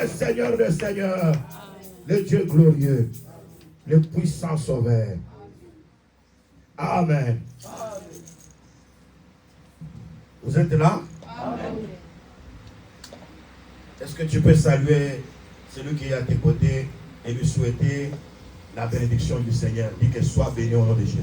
Le Seigneur des Seigneurs, le Dieu glorieux, le puissant sauveur. Amen. Vous êtes là? Amen. Est-ce que tu peux saluer celui qui est à tes côtés et lui souhaiter la bénédiction du Seigneur? Dis qu'elle soit bénie au nom de Jésus.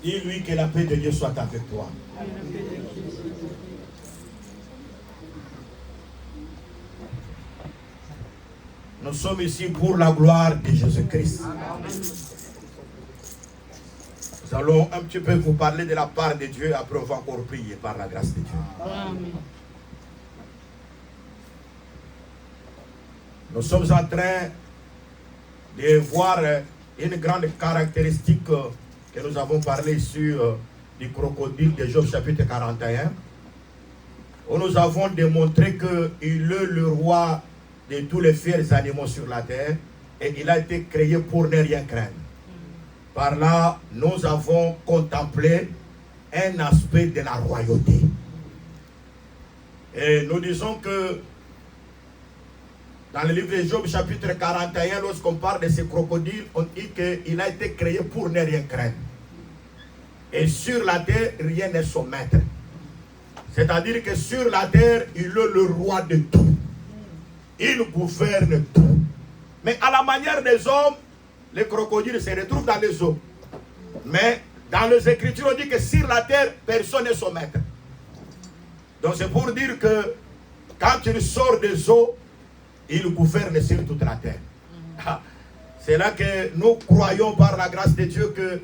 Dis-lui que la paix de Dieu soit avec toi. Nous sommes ici pour la gloire de Jésus-Christ. Nous allons un petit peu vous parler de la part de Dieu, après on va encore prier par la grâce de Dieu. Amen. Nous sommes en train de voir une grande caractéristique que nous avons parlé sur du crocodile de Job chapitre 41, où nous avons démontré qu'il est le roi de tous les fiers animaux sur la terre et il a été créé pour ne rien craindre. Par là, nous avons contemplé un aspect de la royauté. Et nous disons que dans le livre de Job chapitre 41, lorsqu'on parle de ce crocodile, on dit qu'il a été créé pour ne rien craindre. Et sur la terre, rien n'est son maître. C'est-à-dire que sur la terre, il est le roi de tout. Il gouverne tout. Mais à la manière des hommes, les crocodiles se retrouvent dans les eaux. Mais dans les Écritures, on dit que sur la terre, personne n'est son maître. Donc c'est pour dire que quand il sort des eaux, il gouverne sur toute la terre. C'est là que nous croyons par la grâce de Dieu que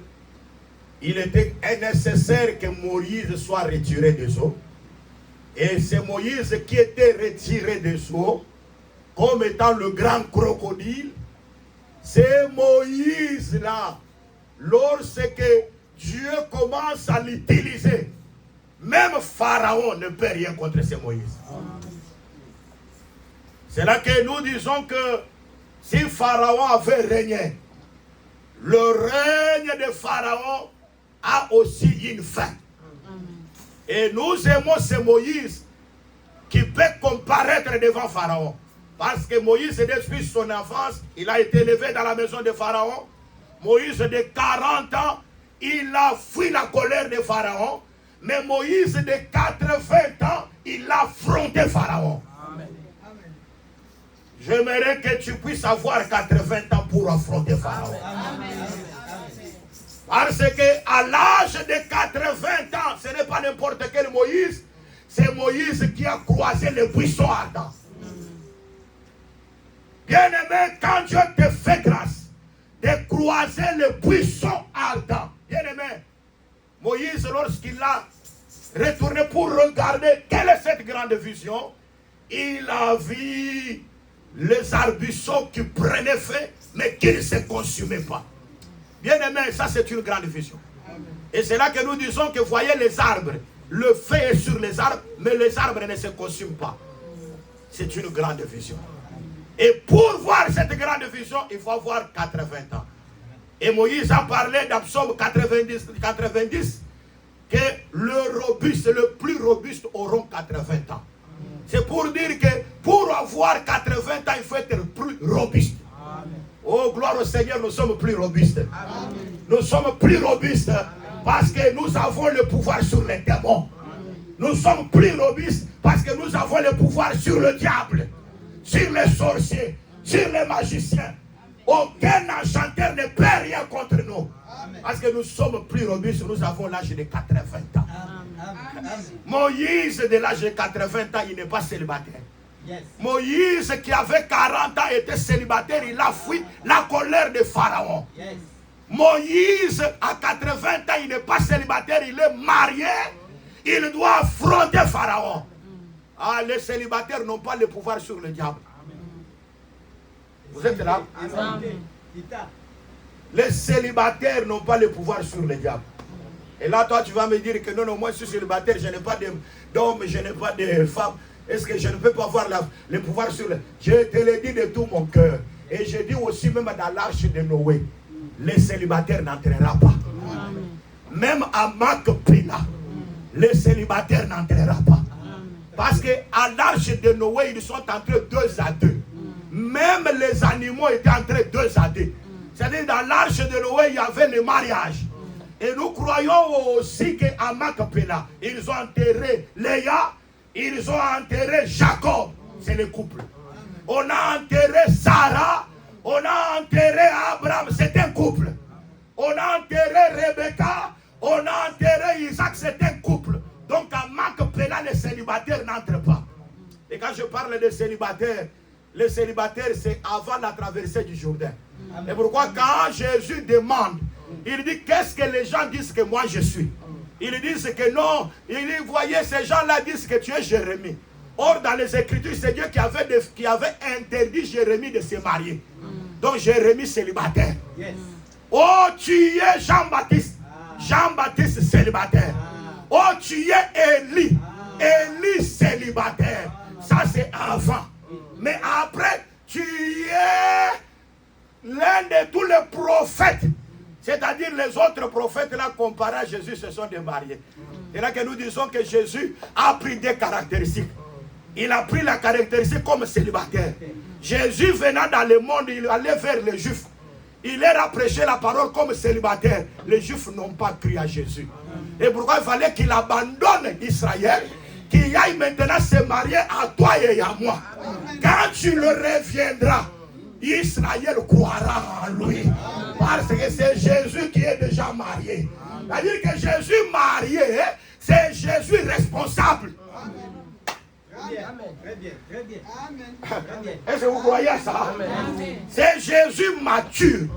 il était nécessaire que Moïse soit retiré des eaux. Et c'est Moïse qui était retiré des eaux comme étant le grand crocodile. C'est Moïse là, lorsque Dieu commence à l'utiliser, même Pharaon ne peut rien contre ce Moïse. C'est là que nous disons que si Pharaon avait régné, le règne de Pharaon a aussi une fin. Et nous aimons ce Moïse qui peut comparaître devant Pharaon. Parce que Moïse, depuis son enfance, il a été élevé dans la maison de Pharaon. Moïse, de 40 ans, il a fui la colère de Pharaon. Mais Moïse, de 80 ans, il a affronté Pharaon. J'aimerais que tu puisses avoir 80 ans pour affronter Pharaon. Amen. Parce qu'à l'âge de 80 ans, ce n'est pas n'importe quel Moïse. C'est Moïse qui a croisé le buisson ardent. Bien-aimé, quand Dieu te fait grâce de croiser le buisson ardent, bien-aimé, Moïse, lorsqu'il a retourné pour regarder quelle est cette grande vision, il a vu les arbusseaux qui prenaient feu, mais qui ne se consumaient pas. Bien-aimé, ça c'est une grande vision. Et c'est là que nous disons que voyez les arbres, le feu est sur les arbres, mais les arbres ne se consument pas. C'est une grande vision. Et pour voir cette grande vision, il faut avoir 80 ans. Et Moïse a parlé dans Psaume 90 que le plus robuste auront 80 ans. C'est pour dire que pour avoir 80 ans, il faut être plus robuste. Amen. Oh, gloire au Seigneur, nous sommes plus robustes. Amen. Nous sommes plus robustes parce que nous avons le pouvoir sur les démons. Amen. Nous sommes plus robustes parce que nous avons le pouvoir sur le diable, sur les sorciers, sur les magiciens. Aucun enchanteur ne peut rien contre nous. Amen. Parce que nous sommes plus robustes, nous avons l'âge de 80 ans. Amen. Moïse, de l'âge de 80 ans, il n'est pas célibataire. Yes. Moïse, qui avait 40 ans, était célibataire, il a fui la colère de Pharaon. Yes. Moïse, à 80 ans, il n'est pas célibataire, il est marié, il doit affronter Pharaon. Ah, les célibataires n'ont pas le pouvoir sur le diable. Vous êtes là? Amen. Les célibataires n'ont pas le pouvoir sur le diable. Et là, toi, tu vas me dire que non, moi, je suis célibataire, je n'ai pas d'homme, je n'ai pas de femme. Est-ce que je ne peux pas avoir le pouvoir sur le... Je te le dis de tout mon cœur. Et je dis aussi, même dans l'arche de Noé, les célibataires n'entreront pas. Amen. même à Macpéla, les célibataires n'entreront pas. Parce qu'à l'arche de Noé, ils sont entrés 2 à 2. Même les animaux étaient entrés 2 à 2. C'est-à-dire dans l'arche de Noé, il y avait le mariage. Et nous croyons aussi qu'à Macpéla, ils ont enterré Léa, ils ont enterré Jacob. C'est le couple. On a enterré Sarah, on a enterré Abraham, c'est un couple. On a enterré Rebecca, on a enterré Isaac, c'est un couple. Donc à Macpéla, les célibataires n'entrent pas. Et quand je parle de célibataires, les célibataires, c'est avant la traversée du Jourdain. Et pourquoi quand Jésus demande, il dit qu'est-ce que les gens disent que moi je suis? Ils disent que non. Il dit, voyez, ces gens-là disent que tu es Jérémie. Or, dans les Écritures, c'est Dieu qui avait interdit Jérémie de se marier. Donc, Jérémie célibataire. Oh, tu es Jean-Baptiste. Jean-Baptiste célibataire. Oh, tu es Élie. Élie célibataire. Ça, c'est avant. Mais après, tu es l'un de tous les prophètes. C'est-à-dire les autres prophètes là comparés à Jésus se sont démariés. C'est là que nous disons que Jésus a pris des caractéristiques. Il a pris la caractéristique comme célibataire. Jésus venant dans le monde, il allait vers les Juifs. Il leur a prêché la parole comme célibataire. Les Juifs n'ont pas cru à Jésus. Et pourquoi il fallait qu'il abandonne Israël, qu'il aille maintenant se marier à toi et à moi. Quand tu le reviendras, Israël croira en lui. Parce que c'est Jésus qui est déjà marié. C'est-à-dire que Jésus marié, c'est Jésus responsable. Très bien, très bien. Est-ce que vous croyez à ça? C'est Jésus mature.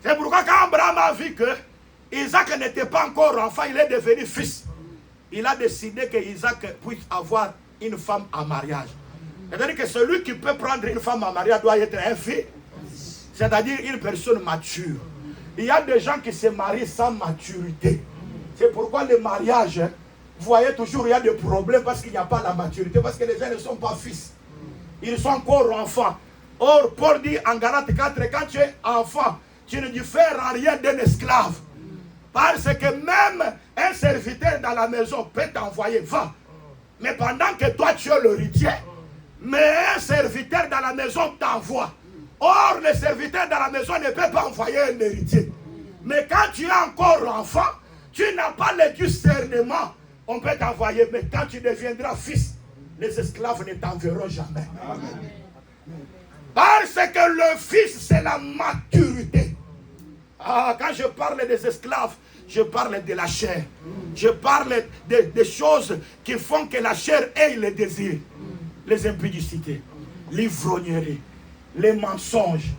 C'est pourquoi quand Abraham a vu que Isaac n'était pas encore enfant, il est devenu fils. Il a décidé que Isaac puisse avoir une femme en mariage. C'est-à-dire que celui qui peut prendre une femme en mariage doit être un fils. C'est-à-dire une personne mature. Il y a des gens qui se marient sans maturité. C'est pourquoi le mariage, vous voyez toujours, il y a des problèmes parce qu'il n'y a pas la maturité, parce que les gens ne sont pas fils. Ils sont encore enfants. Or, Paul dit en Galates 4, quand tu es enfant, tu ne diffères en rien d'un esclave. Parce que même un serviteur dans la maison peut t'envoyer, va. Mais pendant que toi tu es l'héritier, mais un serviteur dans la maison t'envoie. Or, le serviteur dans la maison ne peut pas envoyer un héritier. Mais quand tu es encore enfant, tu n'as pas le discernement. On peut t'envoyer, mais quand tu deviendras fils, les esclaves ne t'enverront jamais. Amen. Parce que le fils, c'est la maturité. Ah, quand je parle des esclaves, je parle de la chair. Je parle des choses qui font que la chair ait le désir. Les impudicités, l'ivrognerie, les mensonges.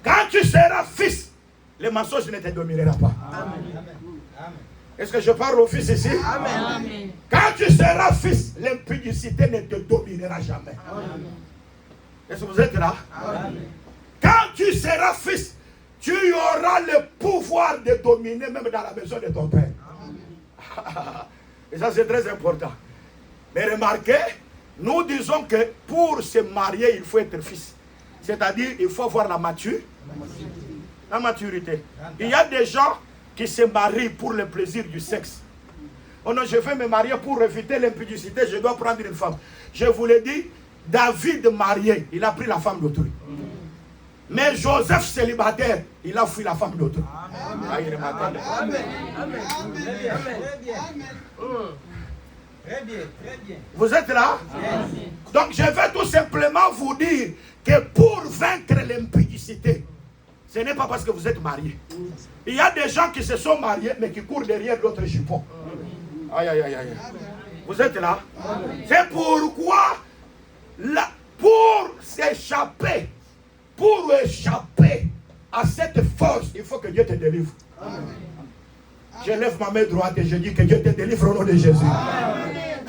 Quand tu seras fils, les mensonges ne te domineront pas. Amen. Est-ce que je parle au fils ici? Amen. Quand tu seras fils, l'impudicité ne te dominera jamais. Amen. Est-ce que vous êtes là? Amen. Quand tu seras fils, tu auras le pouvoir de dominer même dans la maison de ton père. Et ça c'est très important. Mais remarquez, nous disons que pour se marier, il faut être fils. C'est-à-dire, il faut avoir la maturité. Il y a des gens qui se marient pour le plaisir du sexe. Oh non, je vais me marier pour éviter l'impudicité, je dois prendre une femme. Je vous l'ai dit, David marié, il a pris la femme d'autrui. Mais Joseph célibataire, il a fui la femme d'autrui. Amen. Très bien, très bien. Vous êtes là? Donc je vais tout simplement vous dire que pour vaincre l'impudicité, ce n'est pas parce que vous êtes marié. Il y a des gens qui se sont mariés mais qui courent derrière d'autres jupons. Aïe, aïe, aïe, aïe. Vous êtes là? C'est pourquoi, pour échapper à cette force, il faut que Dieu te délivre. Amen. Je lève ma main droite et je dis que Dieu te délivre au nom de Jésus. Amen.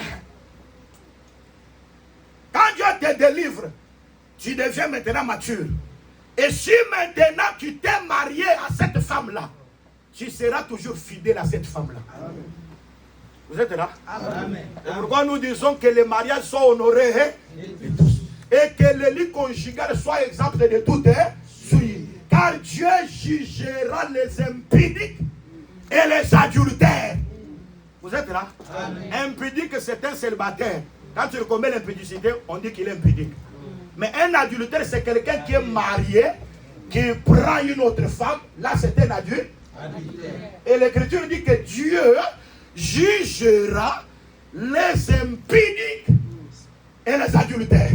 Quand Dieu te délivre, tu deviens maintenant mature. Et si maintenant tu t'es marié à cette femme-là, tu seras toujours fidèle à cette femme-là. Amen. Vous êtes là? Amen. Et pourquoi nous disons que les mariages soient honorés de tous. Et que le lit conjugal soit exempt de toute souillure. Car Dieu jugera les impudiques et les adultères. Vous êtes là? Amen. Impudique, c'est un célibataire. Quand tu commets l'impudicité, on dit qu'il est impudique. Mais un adultère, c'est quelqu'un qui est marié, qui prend une autre femme. Là, c'est un adulte. Et l'Écriture dit que Dieu jugera les impudiques et les adultères.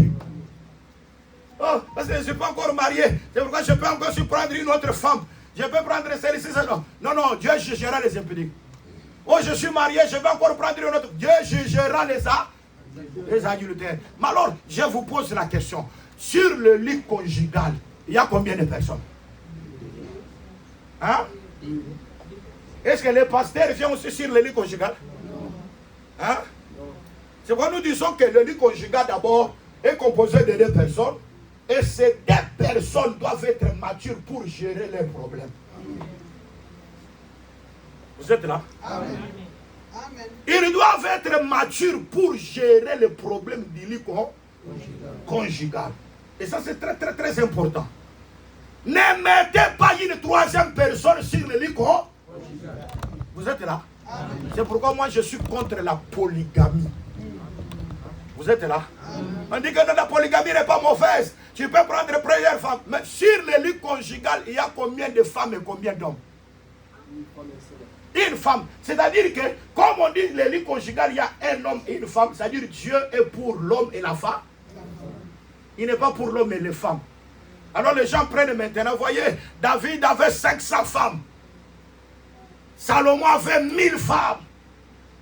Oh, parce que je ne suis pas encore marié. C'est pourquoi je peux encore prendre une autre femme. Je peux prendre celle-ci. Non, non, Dieu jugera les impudiques. Oh, je suis marié, je vais encore prendre une autre. Dieu jugera les adultères. Mais alors, je vous pose la question. Sur le lit conjugal, il y a combien de personnes? Hein? Est-ce que les pasteurs viennent aussi sur le lit conjugal? Hein? C'est pourquoi nous disons que le lit conjugal d'abord est composé de 2 personnes. Et ces 2 personnes doivent être matures pour gérer leurs problèmes. Vous êtes là? Amen. Ils doivent être matures pour gérer les problèmes du lit conjugal. Et ça, c'est très, très, très important. Ne mettez pas une 3e personne sur le lit conjugal. Vous êtes là? C'est pourquoi moi, je suis contre la polygamie. Vous êtes là? On dit que la polygamie n'est pas mauvaise. Tu peux prendre plusieurs femmes. Mais sur le lit conjugal, il y a combien de femmes et combien d'hommes? Une femme. C'est-à-dire que, comme on dit le lit conjugal, il y a un homme et une femme. C'est-à-dire que Dieu est pour l'homme et la femme. Il n'est pas pour l'homme et les femmes. Alors les gens prennent maintenant. Vous voyez, David avait 500 femmes. Salomon avait 1000 femmes.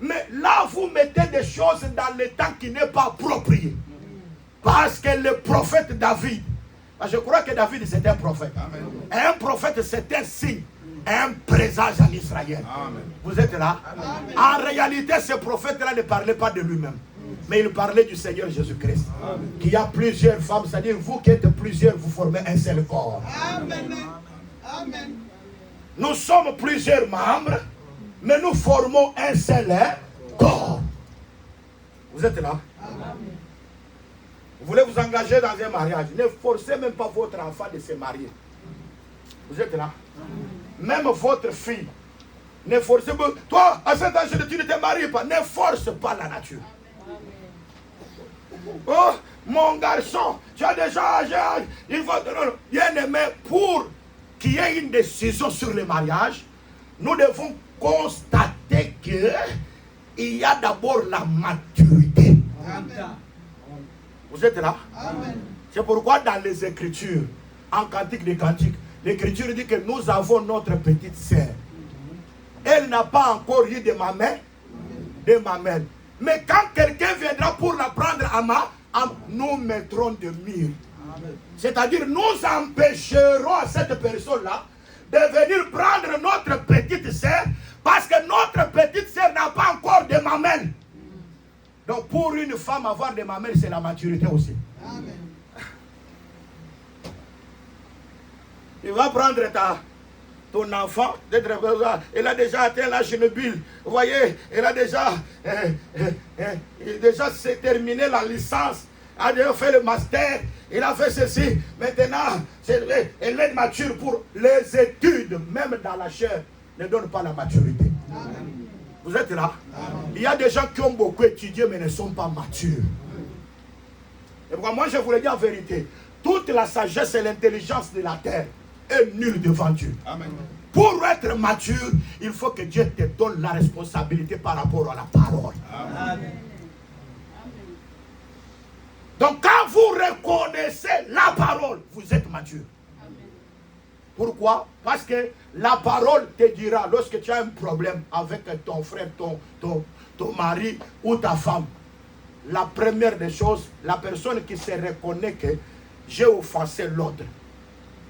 Mais là, vous mettez des choses dans le temps qui n'est pas approprié. Parce que le prophète David, je crois que David c'était un prophète. Amen. Et un prophète c'est un signe, un présage en Israël. Amen. Vous êtes là? Amen. En réalité, ce prophète-là ne parlait pas de lui-même. Mais il parlait du Seigneur Jésus-Christ. Qui a plusieurs femmes, c'est-à-dire vous qui êtes plusieurs, vous formez un seul corps. Amen. Amen. Nous sommes plusieurs membres, mais nous formons un seul corps. Vous êtes là? Amen. Vous voulez vous engager dans un mariage, ne forcez même pas votre enfant de se marier. Vous êtes là? Amen. Même votre fille, ne forcez pas. Toi, à cet âge, tu ne te maries pas. Ne force pas la nature. Amen. Oh, mon garçon, tu as déjà âgé. Il faut. Bien aimé, pour qu'il y ait une décision sur le mariage, nous devons constater qu'il y a d'abord la maturité. Amen. Vous êtes là? Amen. C'est pourquoi dans les Écritures, en Cantique des Cantiques, l'Écriture dit que nous avons notre petite sœur. Elle n'a pas encore eu de mamelle. Mais quand quelqu'un viendra pour la prendre à main, nous mettrons de murs. C'est-à-dire nous empêcherons à cette personne-là de venir prendre notre petite sœur parce que notre petite sœur n'a pas encore de mamelle. Donc pour une femme avoir des mamelles, c'est la maturité aussi. Amen. Tu vas prendre ton enfant, elle a déjà atteint l'âge nubile. Vous voyez, elle a déjà terminé la licence, elle a déjà fait le master, elle a fait ceci. Maintenant, elle est mature pour les études, même dans la chair, ne donne pas la maturité. Amen. Vous êtes là? Amen. Il y a des gens qui ont beaucoup étudié mais ne sont pas matures. Et moi je vous le dis en vérité, toute la sagesse et l'intelligence de la terre est nulle devant Dieu. Amen. Pour être mature, il faut que Dieu te donne la responsabilité par rapport à la parole. Amen. Donc quand vous reconnaissez la parole, vous êtes mature. Pourquoi? Parce que la parole te dira, lorsque tu as un problème avec ton frère, ton mari ou ta femme, la première des choses, la personne qui se reconnaît que j'ai offensé l'autre,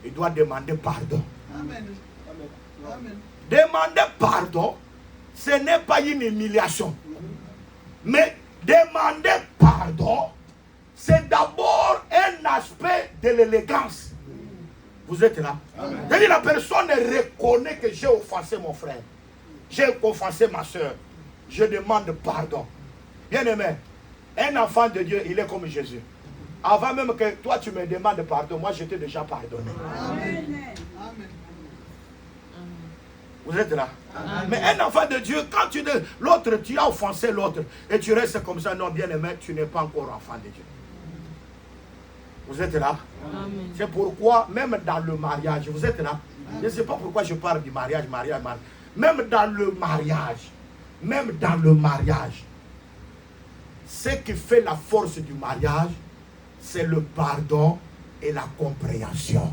il doit demander pardon. Amen. Amen. Demander pardon, ce n'est pas une humiliation. Mais demander pardon, c'est d'abord un aspect de l'élégance. Vous êtes là? C'est-à-dire la personne reconnaît que j'ai offensé mon frère. J'ai offensé ma soeur. Je demande pardon. Bien aimé, un enfant de Dieu, il est comme Jésus. Avant même que toi tu me demandes pardon, moi je t'ai déjà pardonné. Amen. Vous êtes là? Amen. Mais un enfant de Dieu, quand l'autre, tu as offensé l'autre et tu restes comme ça, non, bien aimé, tu n'es pas encore enfant de Dieu. Vous êtes là? Amen. C'est pourquoi, même dans le mariage, vous êtes là? Je ne sais pas pourquoi je parle du mariage. Même dans le mariage, ce qui fait la force du mariage, c'est le pardon et la compréhension.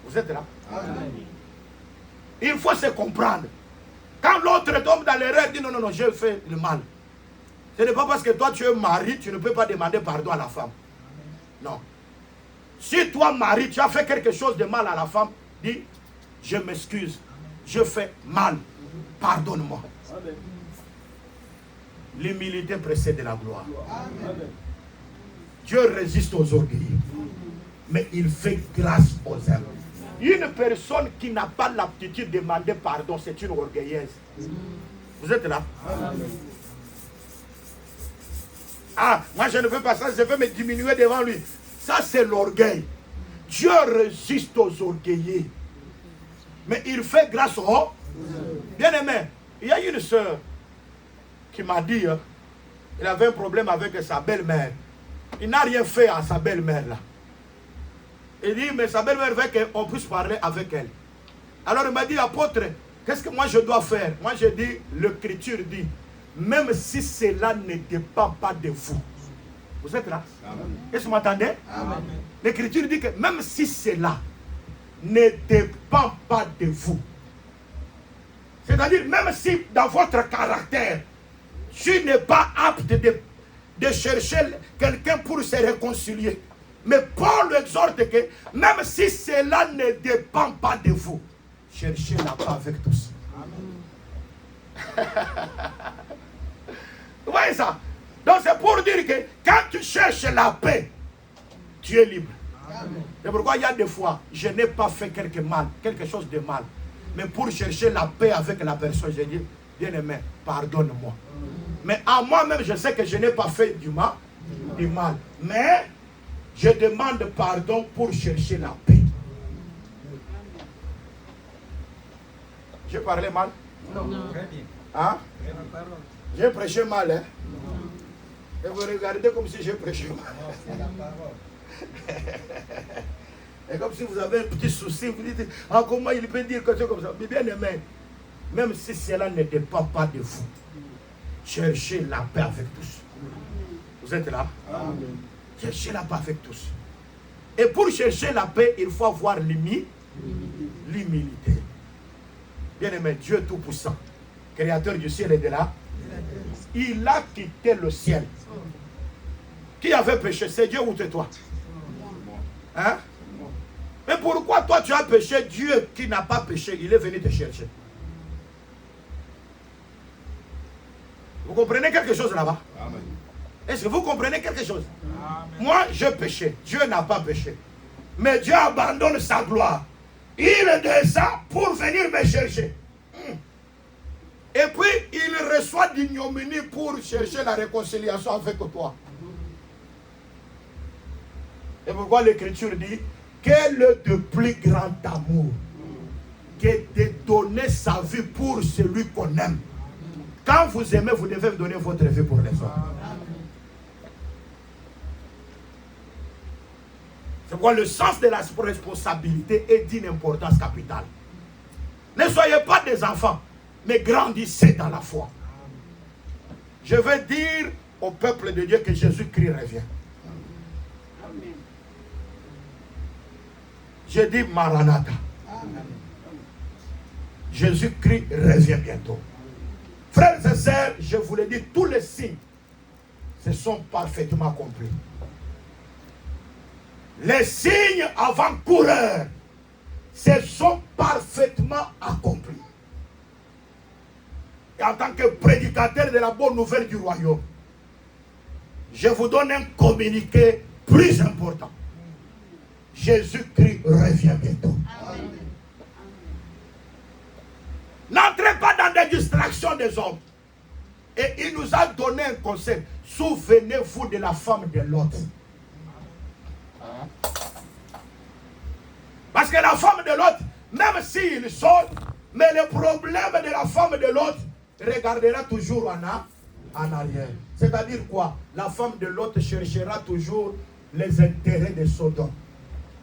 Vous êtes là? Amen. Il faut se comprendre. Quand l'autre tombe dans l'erreur, dit non, non, non, j'ai fait le mal. Ce n'est pas parce que toi tu es mari, tu ne peux pas demander pardon à la femme. Non. Si toi, mari, tu as fait quelque chose de mal à la femme, dis, je m'excuse, je fais mal, pardonne-moi. L'humilité précède la gloire. Amen. Dieu résiste aux orgueilleux, mais il fait grâce aux humbles. Une personne qui n'a pas l'aptitude de demander pardon, c'est une orgueilleuse. Vous êtes là? Ah, moi je ne veux pas ça, je veux me diminuer devant lui. Ça c'est l'orgueil. Dieu résiste aux orgueilleux, mais il fait grâce aux... Bien aimé, il y a une soeur qui m'a dit, il avait un problème avec sa belle-mère. Il n'a rien fait à sa belle-mère là. Il dit, mais sa belle-mère veut qu'on puisse parler avec elle. Alors il m'a dit, apôtre, qu'est-ce que moi je dois faire? Moi je dis, l'écriture dit, même si cela ne dépend pas de vous. Vous êtes là? Est-ce que vous m'entendez? L'écriture dit que même si cela ne dépend pas de vous, c'est-à-dire même si dans votre caractère, tu n'es pas apte de chercher quelqu'un pour se réconcilier. Mais Paul exhorte que même si cela ne dépend pas de vous, cherchez la paix avec tous. Vous voyez ça? Donc c'est pour dire que quand tu cherches la paix, tu es libre. C'est pourquoi il y a des fois, je n'ai pas fait quelque chose de mal. Mais pour chercher la paix avec la personne, je dis, bien aimé, pardonne-moi. Mais à moi-même, je sais que je n'ai pas fait du mal. Mais je demande pardon pour chercher la paix. J'ai parlé mal? Non. Hein? J'ai prêché mal, hein? Et vous regardez comme si j'ai prêché mal. Et comme si vous avez un petit souci, vous dites, ah, comment il peut dire quelque chose comme ça? Mais bien aimé, même si cela ne dépend pas de vous, cherchez la paix avec tous. Vous êtes là? Amen. Cherchez la paix avec tous. Et pour chercher la paix, il faut avoir l'humilité. Bien aimé, Dieu Tout-Puissant, Créateur du ciel et de la, il a quitté le ciel. Qui avait péché? C'est Dieu ou c'est toi? Hein? Mais pourquoi toi tu as péché? Dieu qui n'a pas péché, il est venu te chercher. Vous comprenez quelque chose là-bas? Est-ce que vous comprenez quelque chose? Amen. Moi, j'ai péché. Dieu n'a pas péché. Mais Dieu abandonne sa gloire. Il descend pour venir me chercher. Et puis, il reçoit d'ignominie pour chercher la réconciliation avec toi. Et pourquoi l'Écriture dit, quel est le plus grand amour que de donner sa vie pour celui qu'on aime. Quand vous aimez, vous devez donner votre vie pour les autres. C'est pourquoi le sens de la responsabilité est d'une importance capitale. Ne soyez pas des enfants, mais grandissez dans la foi. Je veux dire au peuple de Dieu que Jésus-Christ revient. Je dis Maranatha. Jésus-Christ revient bientôt. Frères et sœurs, je vous le dis, tous les signes se sont parfaitement accomplis. Les signes avant-coureurs se sont parfaitement accomplis. Et en tant que prédicateur de la bonne nouvelle du royaume, je vous donne un communiqué plus important. Jésus-Christ revient bientôt. N'entrez pas dans des distractions des hommes. Et il nous a donné un conseil. Souvenez-vous de la femme de Lot. Parce que la femme de Lot, même s'il saute, mais le problème de la femme de l'autre regardera toujours en arrière. C'est-à-dire quoi? La femme de l'autre cherchera toujours les intérêts de Sodome.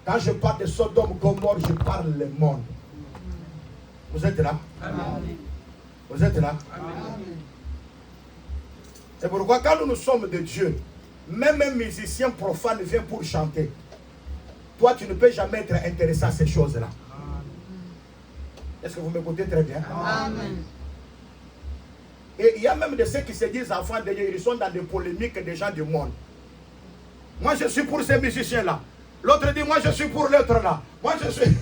Quand je parle de Sodome, Gomorrhe, je parle le monde. Vous êtes là? Amen. Vous êtes là? Amen. C'est pourquoi quand nous sommes de Dieu, même un musicien profane vient pour chanter. Toi, tu ne peux jamais être intéressé à ces choses-là. Est-ce que vous m'écoutez très bien? Amen. Et il y a même de ceux qui se disent enfants de Dieu, ils sont dans des polémiques des gens du monde. Moi, je suis pour ces musiciens-là. L'autre dit, moi, je suis pour l'autre là. Moi, je suis...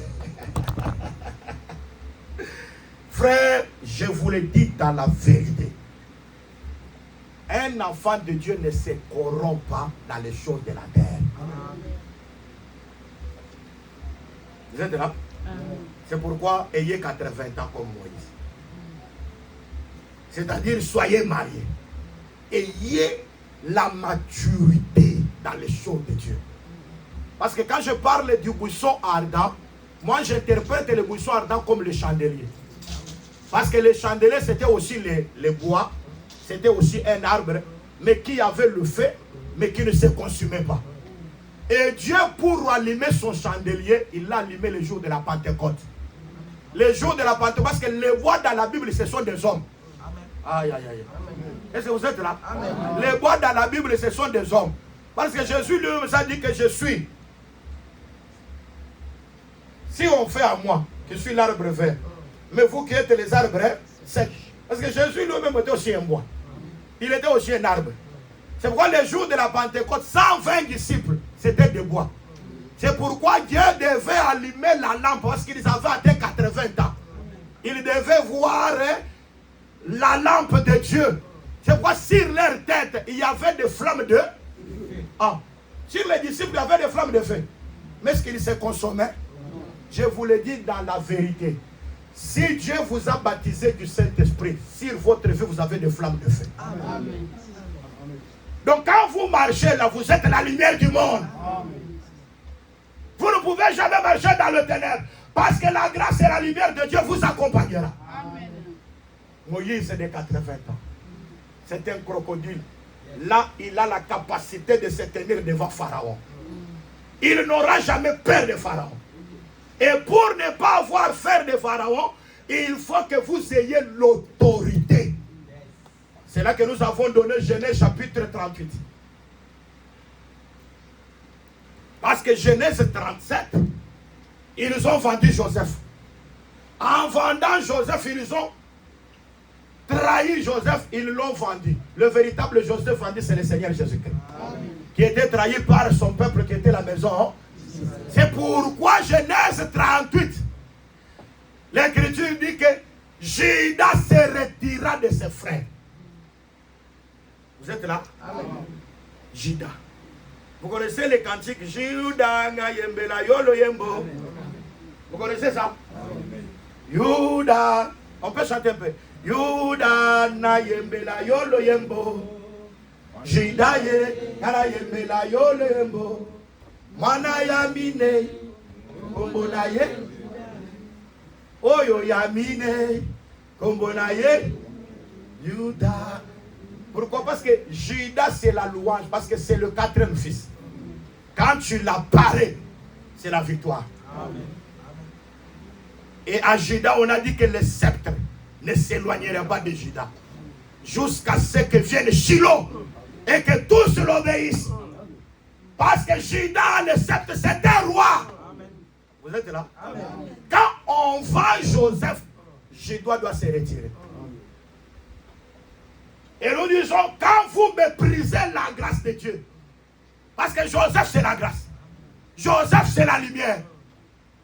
Frère, je vous le dis dans la vérité. Un enfant de Dieu ne se corrompt pas dans les choses de la terre. Vous êtes là? C'est pourquoi ayez 80 ans comme Moïse. C'est-à-dire, soyez mariés. Ayez la maturité dans les choses de Dieu. Parce que quand je parle du buisson ardent, moi j'interprète le buisson ardent comme le chandelier. Parce que le chandelier c'était aussi les bois, c'était aussi un arbre, mais qui avait le feu, mais qui ne se consumait pas. Et Dieu, pour allumer son chandelier, il l'a allumé le jour de la Pentecôte. Le jour de la Pentecôte, parce que les bois dans la Bible, ce sont des hommes. Aïe, aïe, aïe. Est-ce que vous êtes là? Amen. Les bois dans la Bible, ce sont des hommes. Parce que Jésus lui-même a dit que je suis. Si on fait à moi, je suis l'arbre vert, mais vous qui êtes les arbres secs. Parce que Jésus lui-même était aussi un bois. Il était aussi un arbre. C'est pourquoi le jour de la Pentecôte, 120 disciples, c'était des bois. C'est pourquoi Dieu devait allumer la lampe, parce qu'ils avaient atteint 80 ans. Il devait voir la lampe de Dieu. C'est pourquoi sur leur tête, il y avait des flammes de... Ah. Sur les disciples, il y avait des flammes de feu. Mais est-ce qu'ils se consommaient? Je vous le dis dans la vérité. Si Dieu vous a baptisé du Saint-Esprit, sur votre vie, vous avez des flammes de feu. Amen. Donc quand vous marchez là, vous êtes la lumière du monde. Amen. Vous ne pouvez jamais marcher dans le ténèbre. Parce que la grâce et la lumière de Dieu vous accompagnera. Amen. Moïse est de 80 ans. C'est un crocodile. Là, il a la capacité de se tenir devant Pharaon. Il n'aura jamais peur de Pharaon. Et pour ne pas avoir peur de Pharaon, il faut que vous ayez l'autorité. C'est là que nous avons donné Genèse chapitre 38. Parce que Genèse 37, ils ont vendu Joseph. En vendant Joseph, ils ont trahi Joseph, ils l'ont vendu. Le véritable Joseph vendu, c'est le Seigneur Jésus-Christ. Qui était trahi par son peuple qui était la maison. C'est pourquoi Genèse 38, l'Écriture dit que Judas se retira de ses frères. Vous êtes là? Amen. Judas. Vous connaissez les cantiques? Judas na yembela yolo yembo. Vous connaissez ça? Judas. On peut chanter un peu. Judas na yembela yolo yembo. Judas na yembela yolo yembo. Mana yamine kombonaye. Oyo yamine kombonaye. Judas. Pourquoi? Parce que Judas c'est la louange, parce que c'est le 4e fils. Quand tu l'as paré, c'est la victoire. Amen. Et à Judas, on a dit que le sceptre ne s'éloignerait pas de Judas. Jusqu'à ce que vienne Shiloh et que tous l'obéissent. Parce que Judas, le sceptre, c'est un roi. Amen. Vous êtes là? Amen. Quand on vend Joseph, Judas doit se retirer. Et nous disons, quand vous méprisez la grâce de Dieu, parce que Joseph c'est la grâce, Joseph c'est la lumière,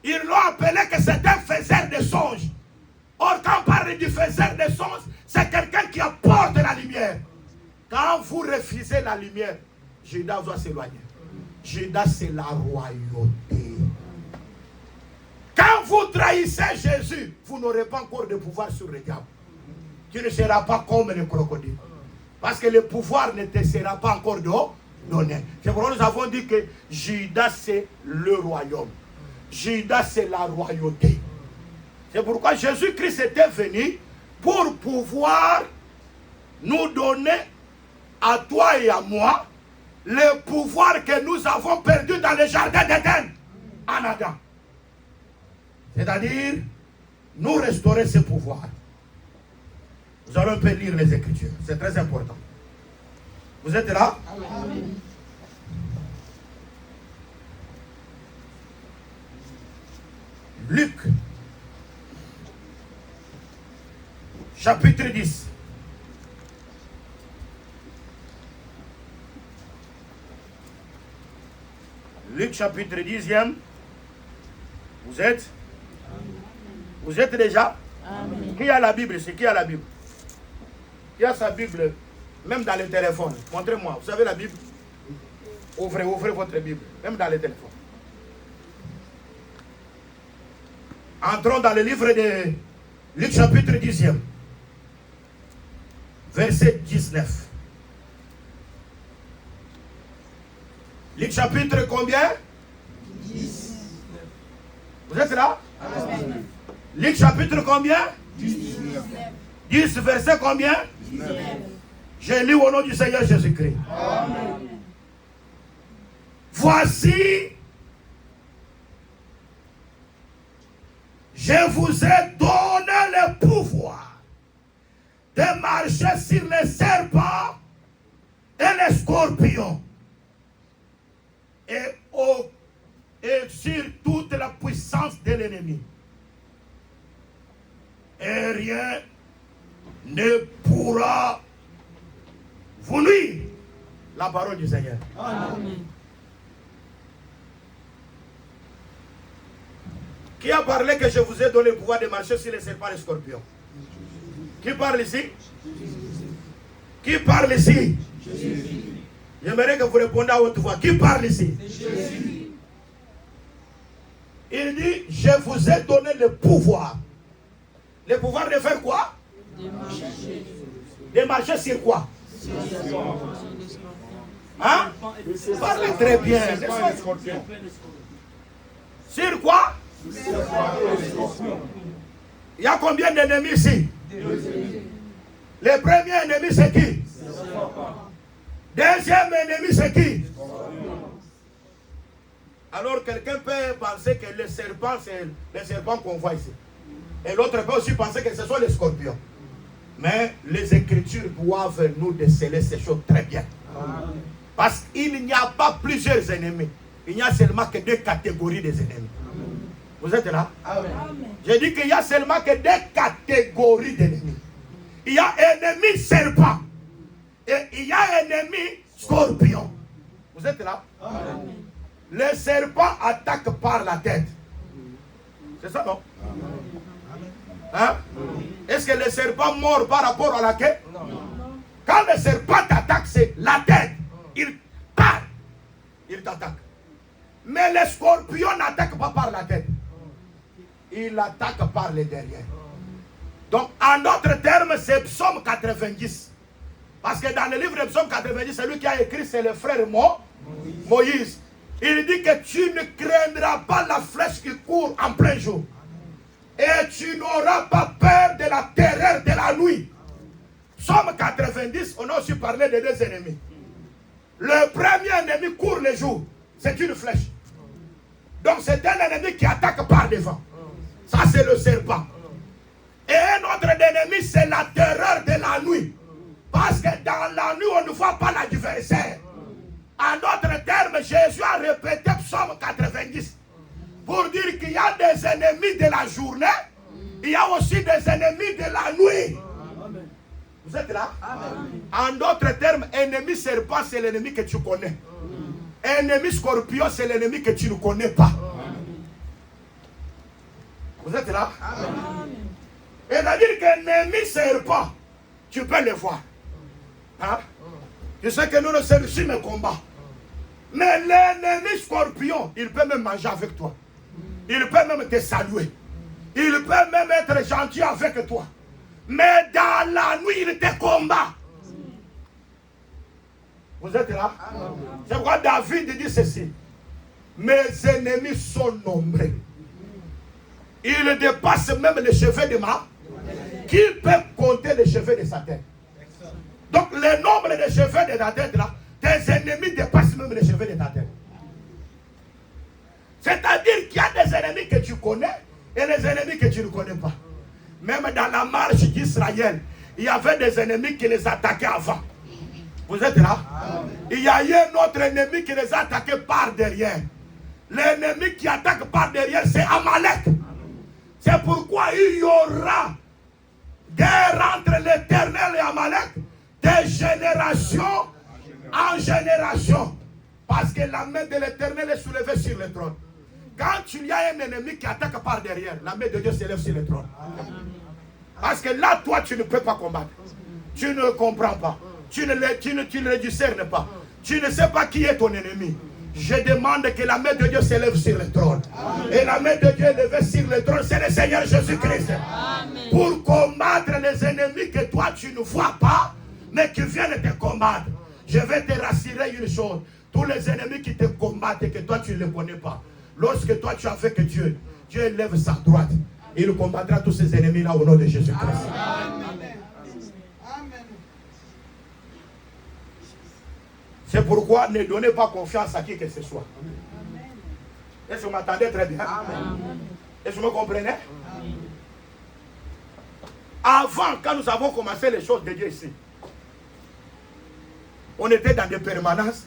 ils l'ont appelé que c'est un faiseur de songes. Or quand on parle du faiseur de songes, c'est quelqu'un qui apporte la lumière. Quand vous refusez la lumière, Judas doit s'éloigner. Judas c'est la royauté. Quand vous trahissez Jésus, vous n'aurez pas encore de pouvoir sur le diable. Tu ne seras pas comme le crocodile. Parce que le pouvoir ne te sera pas encore donné. C'est pourquoi nous avons dit que Judas c'est le royaume. Judas c'est la royauté. C'est pourquoi Jésus-Christ était venu pour pouvoir nous donner, à toi et à moi, le pouvoir que nous avons perdu dans le jardin d'Éden en Adam. C'est-à-dire, nous restaurer ce pouvoir. Nous allons un peu lire les Écritures. C'est très important. Vous êtes là? Amen. Luc, chapitre 10. Luc, chapitre 10e. Vous êtes? Vous êtes déjà? Amen. Qui a la Bible ici? Qui a la Bible? Qui a sa Bible? Même dans le téléphone. Montrez-moi. Vous avez la Bible? Ouvrez votre Bible. Même dans le téléphone. Entrons dans le livre de Luc chapitre 10e. Verset 19. Luc chapitre combien? 10. Vous êtes là? Amen. Luc chapitre combien? 19. 10 verset combien? 19. Je lis au nom du Seigneur Jésus-Christ. Amen. Voici, je vous ai donné le pouvoir de marcher sur les serpents et les scorpions et sur toute la puissance de l'ennemi. Et rien ne pourra vous nuire. La parole du Seigneur. Amen. Qui a parlé que je vous ai donné le pouvoir de marcher sur les serpents et les scorpions? Qui parle ici? Qui parle ici? J'aimerais que vous répondiez à haute voix. Qui parle ici? Jésus. Il dit, je vous ai donné le pouvoir. Le pouvoir de faire quoi? De marcher. De marcher sur quoi? Hein? Parlez très bien. Sur quoi? Il y a combien d'ennemis ici? Le premier ennemi c'est qui? Deuxième ennemi c'est qui? Alors quelqu'un peut penser que le serpent c'est le serpent qu'on voit ici. Et l'autre peut aussi penser que ce sont les scorpions. Mais les Écritures doivent nous déceler ces choses très bien. Parce qu'il n'y a pas plusieurs ennemis. Il n'y a seulement que deux catégories des ennemis. Vous êtes là? Amen. J'ai dit qu'il n'y a seulement que deux catégories d'ennemis. Il y a ennemi serpent. Et il y a ennemi scorpion. Vous êtes là? Amen. Le serpent attaque par la tête. C'est ça, non? Hein? Est-ce que le serpent mord par rapport à la queue? Non. Quand le serpent t'attaque, c'est la tête. Il part. Il t'attaque. Mais le scorpion n'attaque pas par la tête. Il attaque par les derrière. Donc, en d'autres termes, c'est Psaume 90. Parce que dans le livre de Psaume 90, celui qui a écrit, c'est le frère Moïse. Il dit que tu ne craindras pas la flèche qui court en plein jour. Et tu n'auras pas peur de la terreur de la nuit. Psaume 90, on a aussi parlé des deux ennemis. Le premier ennemi court le jour. C'est une flèche. Donc c'est un ennemi qui attaque par devant. Ça c'est le serpent. Et un autre ennemi c'est la terreur de la nuit. Parce que dans la nuit on ne voit pas l'adversaire. En d'autres termes, Jésus a répété Psaume 90 pour dire qu'il y a des ennemis de la journée, il y a aussi des ennemis de la nuit. Amen. Vous êtes là? Amen. En d'autres termes, ennemi serpent, c'est l'ennemi que tu connais. Ennemi scorpion, c'est l'ennemi que tu ne connais pas. Vous êtes là? C'est-à-dire qu'ennemi serpent, tu peux le voir. Hein? Tu sais que nous, c'est ici le combat. Mais l'ennemi scorpion, il peut même manger avec toi. Il peut même te saluer. Il peut même être gentil avec toi. Mais dans la nuit, il te combat. Vous êtes là? C'est pourquoi David dit ceci. Mes ennemis sont nombreux. Il dépasse même les cheveux de ma. Qui peut compter les cheveux de sa tête? Donc le nombre de cheveux de ta tête là, tes ennemis dépassent même les cheveux de ta tête. C'est-à-dire qu'il y a des ennemis que tu connais et les ennemis que tu ne connais pas. Même dans la marche d'Israël, il y avait des ennemis qui les attaquaient avant. Vous êtes là? Il y a eu un autre ennemi qui les a attaqués par derrière. L'ennemi qui attaque par derrière, c'est Amalek. C'est pourquoi il y aura guerre entre l'Éternel et Amalek de génération en génération. Parce que la main de l'Éternel est soulevée sur le trône. Quand il y a un ennemi qui attaque par derrière, la main de Dieu s'élève sur le trône. Parce que là, toi, tu ne peux pas combattre. Tu ne le comprends pas. Tu ne le discernes pas. Tu ne sais pas qui est ton ennemi. Je demande que la main de Dieu s'élève sur le trône. Et la main de Dieu élevée sur le trône, c'est le Seigneur Jésus-Christ. Pour combattre les ennemis que toi, tu ne vois pas, mais qui viennent te combattre. Je vais te rassurer une chose. Tous les ennemis qui te combattent et que toi, tu ne les connais pas. Lorsque toi, tu as fait que Dieu élève sa droite. Il combattra tous ses ennemis-là au nom de Jésus-Christ. C'est pourquoi ne donnez pas confiance à qui que ce soit. Est-ce que vous m'entendez très bien? Est-ce que vous me comprenez? Avant, quand nous avons commencé les choses de Dieu ici, on était dans des permanences.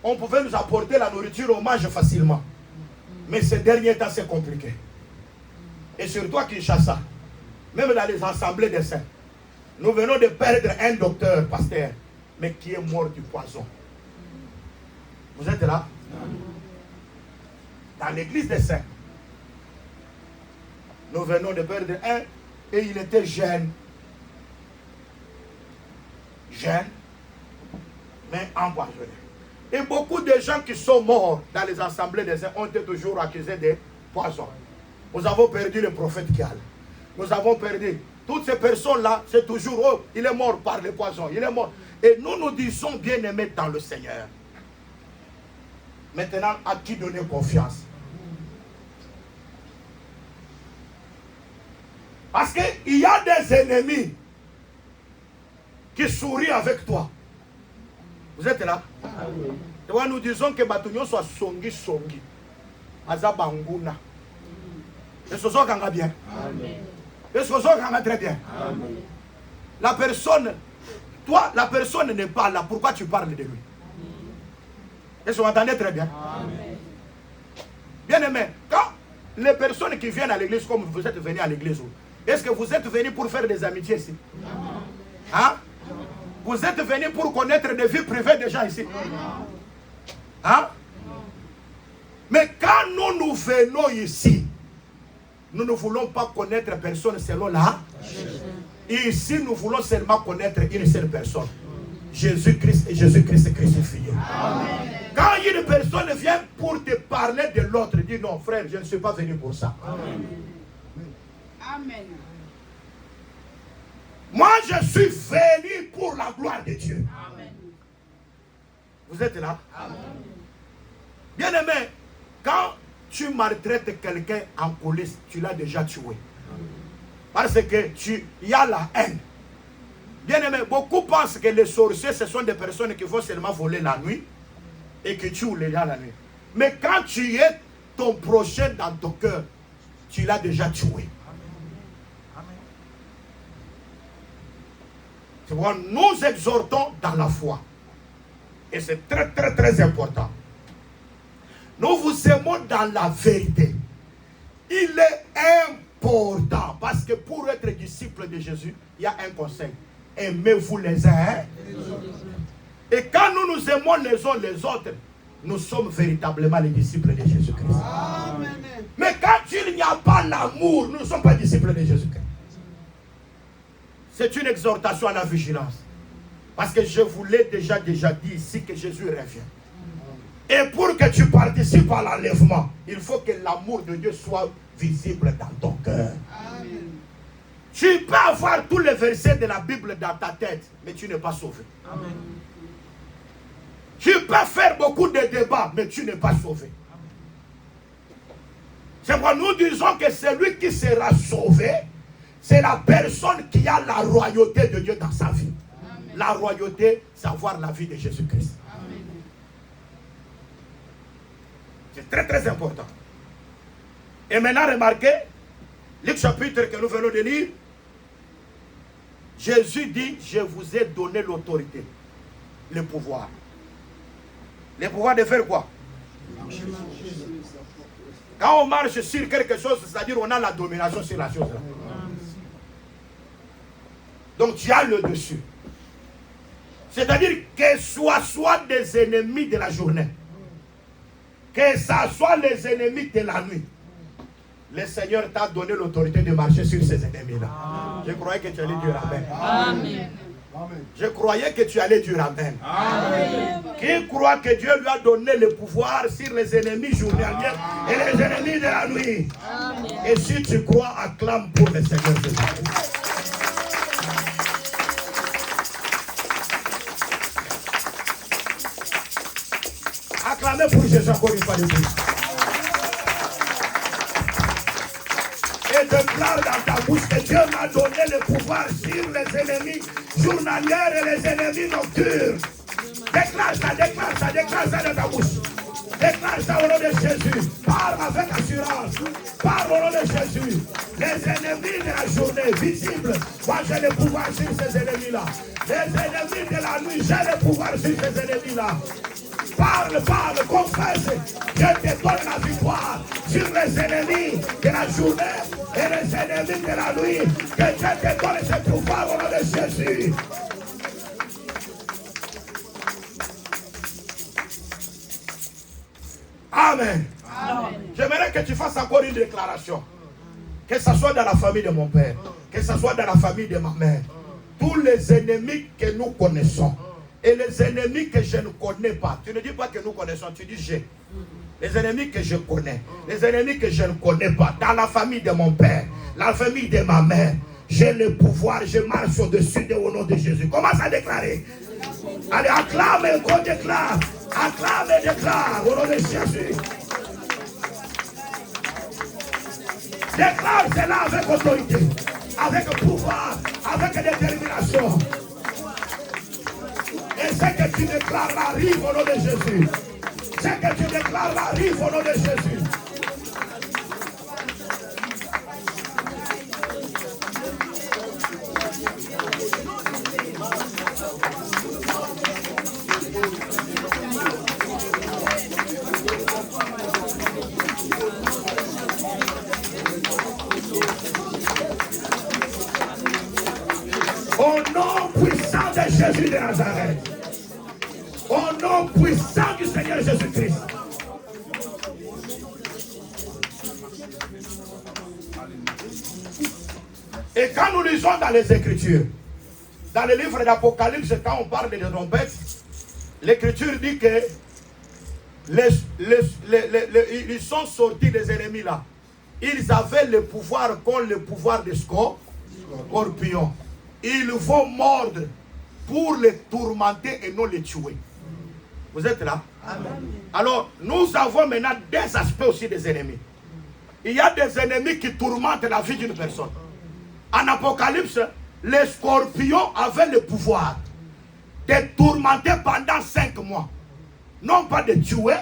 On pouvait nous apporter la nourriture au mange facilement. Mais ces derniers temps, c'est compliqué. Et surtout à Kinshasa, même dans les assemblées des saints, nous venons de perdre un docteur, pasteur, mais qui est mort du poison. Vous êtes là? Dans l'église des saints, nous venons de perdre un, et il était jeune. Jeune, mais empoisonné. Et beaucoup de gens qui sont morts dans les assemblées des saints ont été toujours accusés de poison. Nous avons perdu le prophète Kial. Nous avons perdu. Toutes ces personnes-là, c'est toujours, oh, il est mort par le poison. Il est mort. Et nous nous disons bien-aimés dans le Seigneur. Maintenant, à qui donner confiance? Parce qu'il y a des ennemis qui sourient avec toi. Vous êtes là? Et ouais, nous disons que Batunion soit songi songi. Azabanguna. Et ce soit quand bien. Et ce soit quand très bien. Amen. La personne, toi, la personne n'est pas là. Pourquoi tu parles de lui? Est-ce que vous entendez très bien? Amen. Bien aimé, quand les personnes qui viennent à l'église, comme vous êtes venus à l'église, est-ce que vous êtes venus pour faire des amitiés ici? Hein? Vous êtes venus pour connaître des vies privées des gens ici? Hein? Mais quand nous venons ici, nous ne voulons pas connaître personne selon là. Ici, nous voulons seulement connaître une seule personne. Jésus-Christ et Jésus-Christ crucifié. Amen. Quand une personne vient pour te parler de l'autre, dis non, frère, je ne suis pas venu pour ça. Amen. Amen. Moi, je suis venu pour la gloire de Dieu. Amen. Vous êtes là? Amen. Bien aimé, quand tu maltraites quelqu'un en police, tu l'as déjà tué. Parce que il y a la haine. Bien aimé, beaucoup pensent que les sorciers, ce sont des personnes qui vont seulement voler la nuit et que tuent les gens la nuit. Mais quand tu es ton prochain dans ton cœur, tu l'as déjà tué. Tu vois, nous exhortons dans la foi. Et c'est très, très, très important. Nous vous aimons dans la vérité. Il est important parce que pour être disciple de Jésus, il y a un conseil. Aimez-vous les uns. Et quand nous nous aimons les uns les autres, nous sommes véritablement les disciples de Jésus-Christ. Mais quand il n'y a pas l'amour, nous ne sommes pas disciples de Jésus-Christ. C'est une exhortation à la vigilance. Parce que je vous l'ai déjà dit ici que Jésus revient. Et pour que tu participes à l'enlèvement, il faut que l'amour de Dieu soit visible dans ton cœur. Amen. Tu peux avoir tous les versets de la Bible dans ta tête, mais tu n'es pas sauvé. Amen. Tu peux faire beaucoup de débats, mais tu n'es pas sauvé. C'est pourquoi nous disons que celui qui sera sauvé, c'est la personne qui a la royauté de Dieu dans sa vie. Amen. La royauté, c'est avoir la vie de Jésus-Christ. C'est très très important. Et maintenant, remarquez, le chapitre que nous venons de lire, Jésus dit, je vous ai donné l'autorité, le pouvoir. Le pouvoir de faire quoi? Quand on marche sur quelque chose, c'est-à-dire on a la domination sur la chose. Donc tu as le dessus. C'est-à-dire que soit des ennemis de la journée, que ce soit les ennemis de la nuit, le Seigneur t'a donné l'autorité de marcher sur ces ennemis-là. Je croyais que tu allais dire Amen. Amen. Je croyais que tu allais dire Amen. Amen. Qui croit que Dieu lui a donné le pouvoir sur les ennemis journaliers et les ennemis de la nuit? Amen. Et si tu crois, acclame pour le Seigneur Jésus. Acclamez pour Jésus encore une fois de plus. Et déclare dans ta bouche que Dieu m'a donné le pouvoir sur les ennemis journaliers et les ennemis nocturnes. Déclare ça dans ta bouche. Déclare ça au nom de Jésus. Parle avec assurance. Parle au nom de Jésus. Les ennemis de la journée visibles, moi j'ai le pouvoir sur ces ennemis-là. Les ennemis de la nuit, j'ai le pouvoir sur ces ennemis-là. Parle, confesse. Je te donne la victoire sur les ennemis de la journée et les ennemis de la nuit. Que Dieu te donne ce pouvoir au nom de Jésus. Amen. Amen. J'aimerais que tu fasses encore une déclaration. Que ce soit dans la famille de mon père, que ce soit dans la famille de ma mère. Tous les ennemis que nous connaissons. Et les ennemis que je ne connais pas. Tu ne dis pas que nous connaissons, tu dis j'ai. Les ennemis que je connais. Les ennemis que je ne connais pas. Dans la famille de mon père. La famille de ma mère. J'ai le pouvoir. Je marche au-dessus au nom de Jésus. Commence à déclarer. Allez, acclame et qu'on déclare. Acclame et déclare au nom de Jésus. Déclare cela avec autorité. Avec pouvoir. Avec détermination. Et ce que tu déclares arrive au nom de Jésus. Ce que tu déclares arrive au nom de Jésus. Au nom puissant de Jésus de Nazareth. Au nom puissant du Seigneur Jésus-Christ. Et quand nous lisons dans les Écritures, dans le livre d'Apocalypse, quand on parle des trompettes, l'Écriture dit que ils sont sortis, les ennemis là. Ils avaient le pouvoir comme le pouvoir des scorpions. Ils vont mordre pour les tourmenter et non les tuer. Vous êtes là? Amen. Alors, nous avons maintenant des aspects aussi des ennemis. Il y a des ennemis qui tourmentent la vie d'une personne. En Apocalypse, les scorpions avaient le pouvoir de tourmenter pendant 5 mois. Non pas de tuer,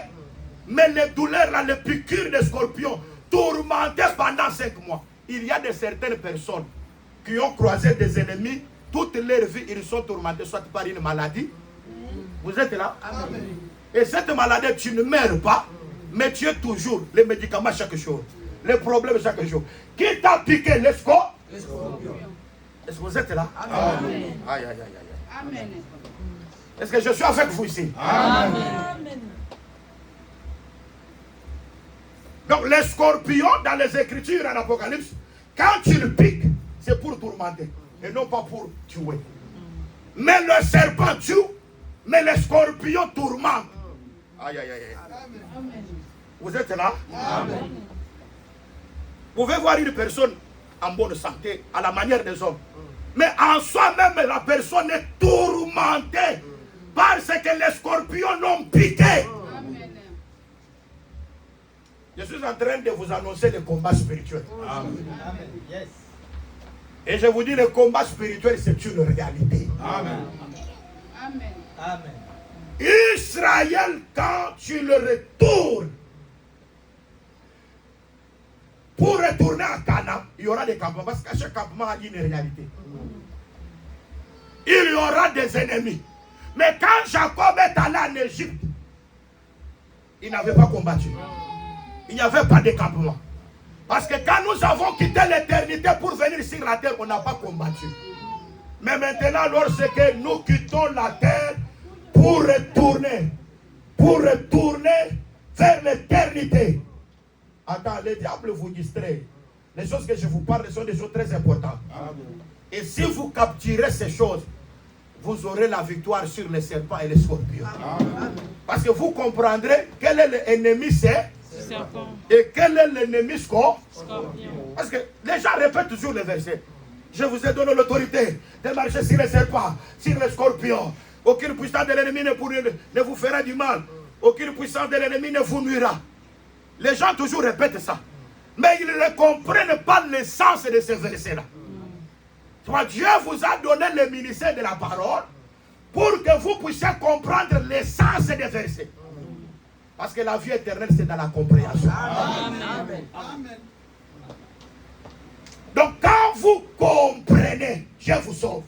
mais les douleurs, là, les piqûres des scorpions, tourmenter pendant 5 mois. Il y a de certaines personnes qui ont croisé des ennemis, toute leur vie, ils sont tourmentés, soit par une maladie. Vous êtes là? Amen. Et cette maladie, tu ne meurs pas, mais tu es toujours les médicaments chaque jour, les problèmes chaque jour. Qui t'a piqué les scorpions? Est-ce que vous êtes là? Amen. Aïe, aïe, aïe, aïe. Amen. Est-ce que je suis avec vous ici? Amen. Donc les scorpions dans les Écritures en Apocalypse, quand tu le piques, c'est pour tourmenter et non pas pour tuer. Mais le serpent tue, mais les scorpions tourmentent. Aïe, aïe, aïe. Amen. Vous êtes là? Amen. Vous pouvez voir une personne en bonne santé, à la manière des hommes. Mais en soi-même, la personne est tourmentée parce que les scorpions l'ont piqué. Amen. Je suis en train de vous annoncer le combat spirituel. Amen. Yes. Et je vous dis, le combat spirituel, c'est une réalité. Amen. Amen. Amen. Israël, quand tu le retournes, pour retourner à Canaan, il y aura des campements. Parce que chaque campement a une réalité. Il y aura des ennemis. Mais quand Jacob est allé en Égypte, il n'avait pas combattu. Il n'y avait pas de campement. Parce que quand nous avons quitté l'éternité pour venir sur la terre, on n'a pas combattu. Mais maintenant, lorsque nous quittons la terre pour retourner vers l'éternité. Attends, le diable vous distrait. Les choses que je vous parle sont des choses très importantes. Et si vous capturez ces choses, vous aurez la victoire sur les serpents et les scorpions. Parce que vous comprendrez quel est l'ennemi, c'est serpent. Et quel est l'ennemi scorpion. Parce que les gens répètent toujours les versets. Je vous ai donné l'autorité de marcher sur les serpents, sur les scorpions. Aucune puissance de l'ennemi ne vous fera du mal. Aucune puissance de l'ennemi ne vous nuira. Les gens toujours répètent ça. Mais ils ne comprennent pas l'essence de ces versets-là. Dieu vous a donné le ministère de la parole pour que vous puissiez comprendre l'essence des versets. Parce que la vie éternelle, c'est dans la compréhension. Amen. Amen. Donc quand vous comprenez, Dieu vous sauve.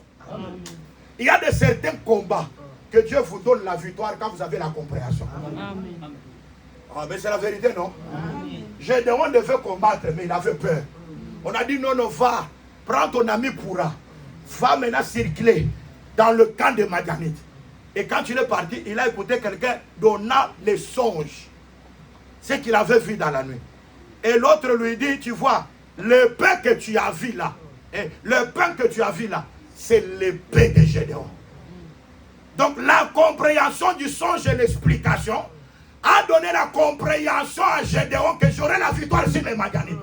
Il y a de certains combats que Dieu vous donne la victoire quand vous avez la compréhension. Ah, mais c'est la vérité, non? Gédéon devait combattre, mais il avait peur. On a dit non, non, va, prends ton ami Pourra, va maintenant circuler dans le camp de Madianite. Et quand il est parti, il a écouté quelqu'un donnant les songes, ce qu'il avait vu dans la nuit. Et l'autre lui dit, tu vois, l'épée que tu as vu là, le pain que tu as vu là, c'est l'épée de Gédéon. Donc la compréhension du songe et l'explication a donné la compréhension à Gédéon que j'aurai la victoire sur les Madianites.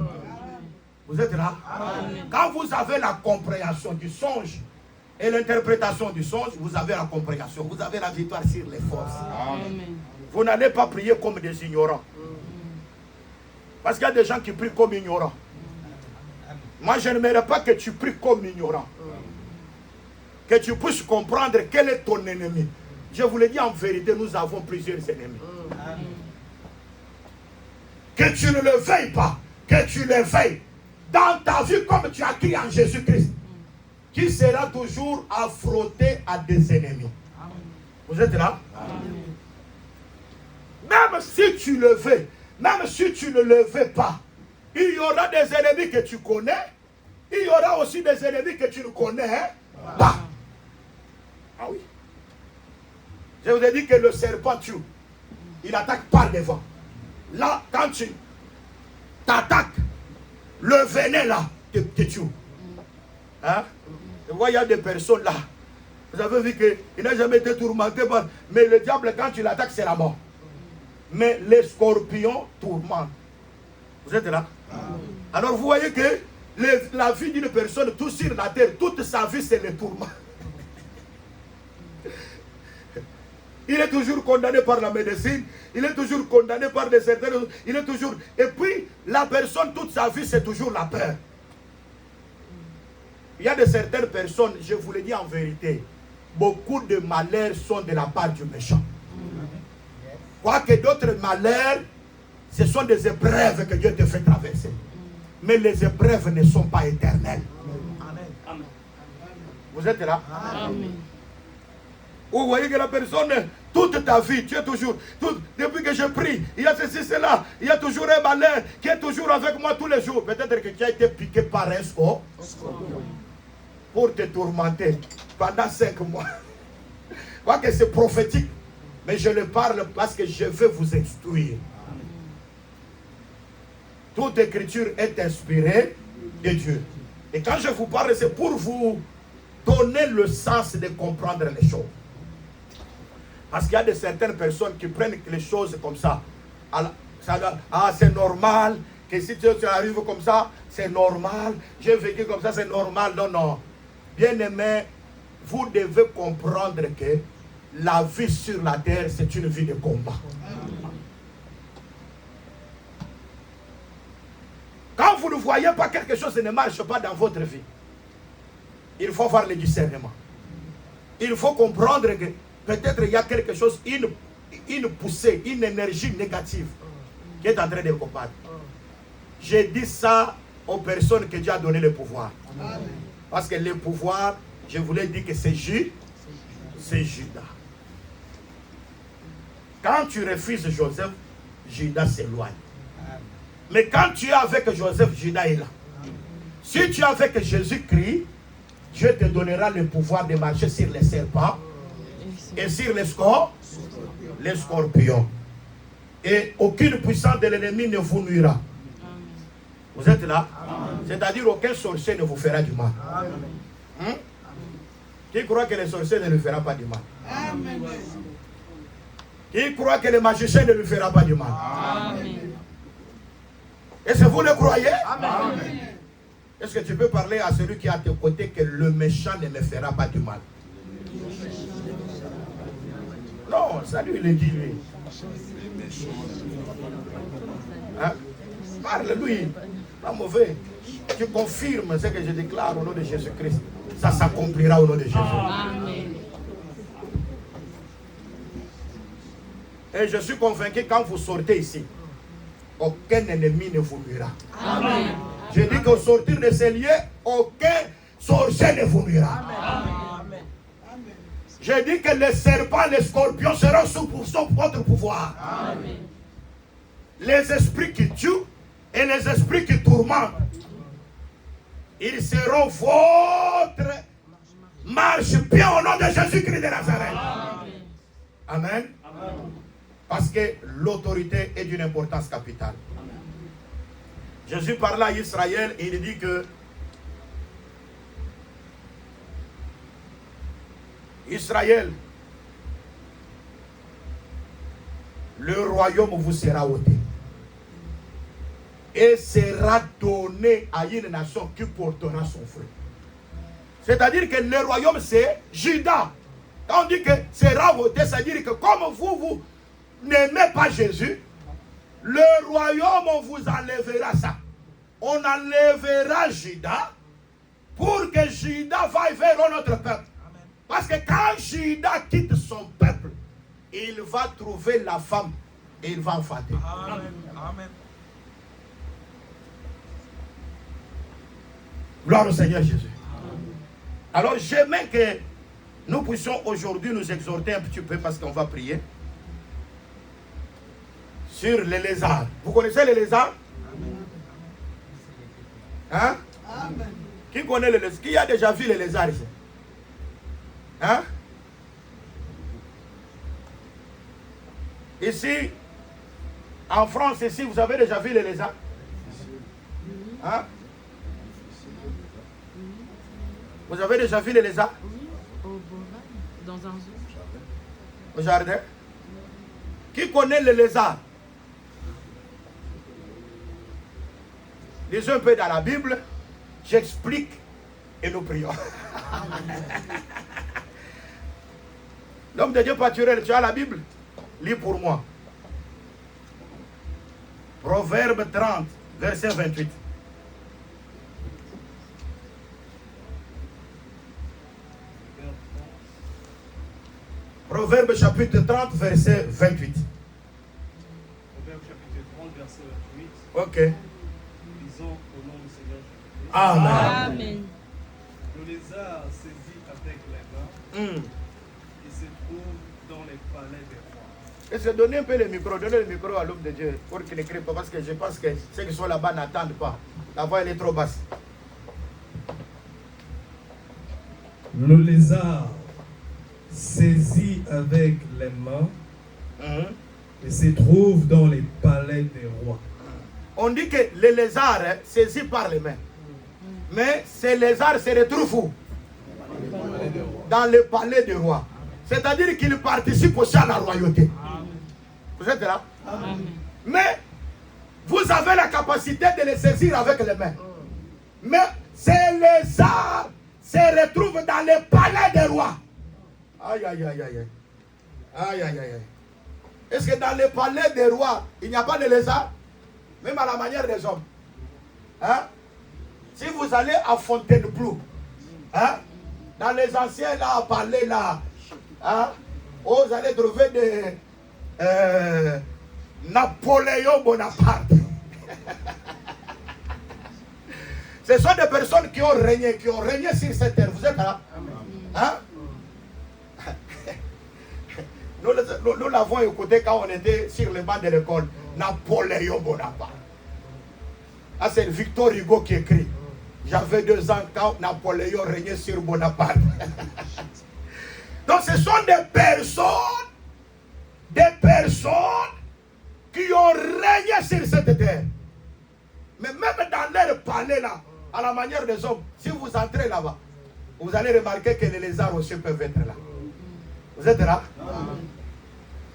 Vous êtes là? Amen. Quand vous avez la compréhension du songe et l'interprétation du songe, vous avez la compréhension, vous avez la victoire sur les forces. Amen. Vous n'allez pas prier comme des ignorants. Parce qu'il y a des gens qui prient comme ignorants. Moi, je n'aimerais pas que tu pries comme ignorant. Que tu puisses comprendre quel est ton ennemi. Je vous l'ai dit en vérité, nous avons plusieurs ennemis. Que tu ne le veuilles pas, que tu le veuilles. Dans ta vie, comme tu as crié en Jésus-Christ, qui sera toujours affronté à des ennemis. Vous êtes là? Même si tu le veux, même si tu ne le veux pas, il y aura des ennemis que tu connais, il y aura aussi des ennemis que tu ne connais pas. Ah oui. Je vous ai dit que le serpent tue. Il attaque par devant. Là, quand tu t'attaques, le venin là te tue. Hein? Et vous, il y a des personnes là. Vous avez vu qu'il n'a jamais été tourmenté par... Mais le diable, quand tu l'attaques, c'est la mort. Mais les scorpions tourmentent. Vous êtes là? Alors vous voyez que la vie d'une personne, tout sur la terre, toute sa vie, c'est le tourment. Il est toujours condamné par la médecine, il est toujours condamné par des certaines... Il est toujours... Et puis, la personne, toute sa vie, c'est toujours la peur. Il y a de certaines personnes, je vous le dis en vérité, beaucoup de malheurs sont de la part du méchant. Quoique d'autres malheurs, ce sont des épreuves que Dieu te fait traverser. Mais les épreuves ne sont pas éternelles. Amen. Vous êtes là? Amen. Vous voyez que la personne, toute ta vie, tu es toujours, depuis que je prie, il y a ceci, cela, il y a toujours un malheur qui est toujours avec moi tous les jours. Peut-être que tu as été piqué par un scorpion pour te tourmenter pendant 5 mois. Quoique c'est prophétique, mais je le parle parce que je veux vous instruire. Toute écriture est inspirée de Dieu. Et quand je vous parle, c'est pour vous donner le sens de comprendre les choses. Parce qu'il y a de certaines personnes qui prennent les choses comme ça. Ah, c'est normal. Que si tu arrives comme ça, c'est normal. J'ai vécu comme ça, c'est normal. Non, non. Bien aimé, vous devez comprendre que la vie sur la terre, c'est une vie de combat. voyez pas quelque chose ne marche pas dans votre vie, il faut avoir le discernement. Il faut comprendre que peut-être il y a quelque chose, une poussée, une énergie négative qui est en train de combattre. J'ai dit ça aux personnes que Dieu a donné le pouvoir. Amen. Parce que le pouvoir, je voulais dire que c'est Judas. Quand tu refuses Joseph, Judas s'éloigne. Mais quand tu es avec Joseph, Judas est là. Si tu es avec Jésus-Christ, Dieu te donnera le pouvoir de marcher sur les serpents et sur les scorpions. Et aucune puissance de l'ennemi ne vous nuira. Vous êtes là? C'est-à-dire aucun sorcier ne vous fera du mal. Qui croit que les sorciers ne lui fera pas du mal? Amen. Qui croit que le magicien ne lui fera pas du mal? Amen. Est-ce que vous le croyez? Amen. Est-ce que tu peux parler à celui qui est à tes côtés que le méchant ne me fera pas du mal? Non, ça lui le dit lui. Hein? Parle lui, pas mauvais. Tu confirmes ce que je déclare au nom de Jésus-Christ. Ça s'accomplira au nom de Jésus. Amen. Et je suis convaincu quand vous sortez ici, aucun ennemi ne vous nuira. Amen. Je dis qu'au sortir de ces lieux, aucun sorcier ne vous nuira. Amen. Je dis que les serpents, les scorpions seront sous votre pouvoir. Amen. Les esprits qui tuent et les esprits qui tourmentent, ils seront votre marche bien au nom de Jésus-Christ de Nazareth. Amen. Amen. Amen. Parce que l'autorité est d'une importance capitale. Amen. Jésus parla à Israël et il dit que Israël, le royaume vous sera ôté et sera donné à une nation qui portera son fruit. C'est-à-dire que le royaume c'est Judas. Quand on dit que sera ôté, c'est-à-dire que comme vous n'aimez pas Jésus, le royaume on vous enlèvera ça. On enlèvera Judas pour que Judas vaille vers notre peuple. Parce que quand Judas quitte son peuple, il va trouver la femme et il va enfanter. Amen. Amen. Gloire au Seigneur Jésus. Amen. Alors j'aimerais que nous puissions aujourd'hui nous exhorter un petit peu parce qu'on va prier sur les lézards. Vous connaissez les lézards? Hein? Amen. Qui connaît les lézards? Qui a déjà vu les lézards ici? Hein? Ici, en France, ici, vous avez déjà vu les lézards? Hein? Vous avez déjà vu les lézards? Oui, dans un zoo. Au jardin? Qui connaît les lézards? Lisez un peu dans la Bible, j'explique et nous prions. L'homme de Dieu pâturel, tu as la Bible? Lis pour moi. Proverbe 30, verset 28. Proverbe chapitre 30, verset 28. Proverbe chapitre 30, verset 28. Ok. Lisons au nom du Seigneur Jésus-Christ. Amen. Amen. Le lézard saisit avec les mains et se trouve dans les palais des rois. Est-ce que donnez un peu le micro à l'homme de Dieu pour qu'il n'écrive pas, parce que je pense que ceux qui sont là-bas n'attendent pas. La voix elle est trop basse. Le lézard saisit avec les mains et se trouve dans les palais des rois. On dit que les lézards saisit par les mains. Mais ces lézards se retrouvent où? Dans le palais des rois. C'est-à-dire qu'ils participent aussi à la royauté. Vous êtes là? Amen. Mais vous avez la capacité de les saisir avec les mains. Mais ces lézards se retrouvent dans le palais des rois. Aïe, aïe, aïe, aïe. Aïe, aïe, aïe. Est-ce que dans le palais des rois, il n'y a pas de lézards? Même à la manière des hommes. Hein? Si vous allez à Fontainebleau, hein? Dans les anciens là, palais là, hein? Vous allez trouver des Napoléon Bonaparte. Ce sont des personnes qui ont régné sur cette terre. Vous êtes là? Hein? Nous l'avons écouté quand on était sur les bancs de l'école. Napoléon Bonaparte. Ah, c'est Victor Hugo qui écrit. J'avais 2 ans quand Napoléon régnait sur Bonaparte. Donc ce sont des personnes qui ont régné sur cette terre. Mais même dans leur palais là, à la manière des hommes, si vous entrez là-bas, vous allez remarquer que les lézards aussi peuvent être là. Vous êtes là?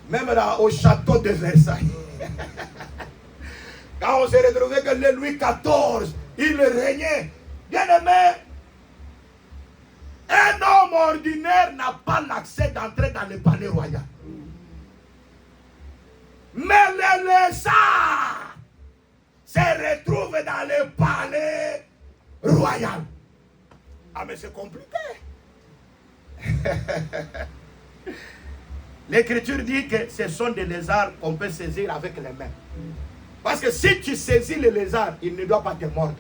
Même là, au château de Versailles. Quand on s'est retrouvé que le Louis XIV, il régnait. Bien aimé, un homme ordinaire n'a pas l'accès d'entrer dans le palais royal. Mais les lézards se retrouvent dans le palais royal. Ah mais c'est compliqué. L'écriture dit que ce sont des lézards qu'on peut saisir avec les mains. Parce que si tu saisis le lézard, il ne doit pas te mordre.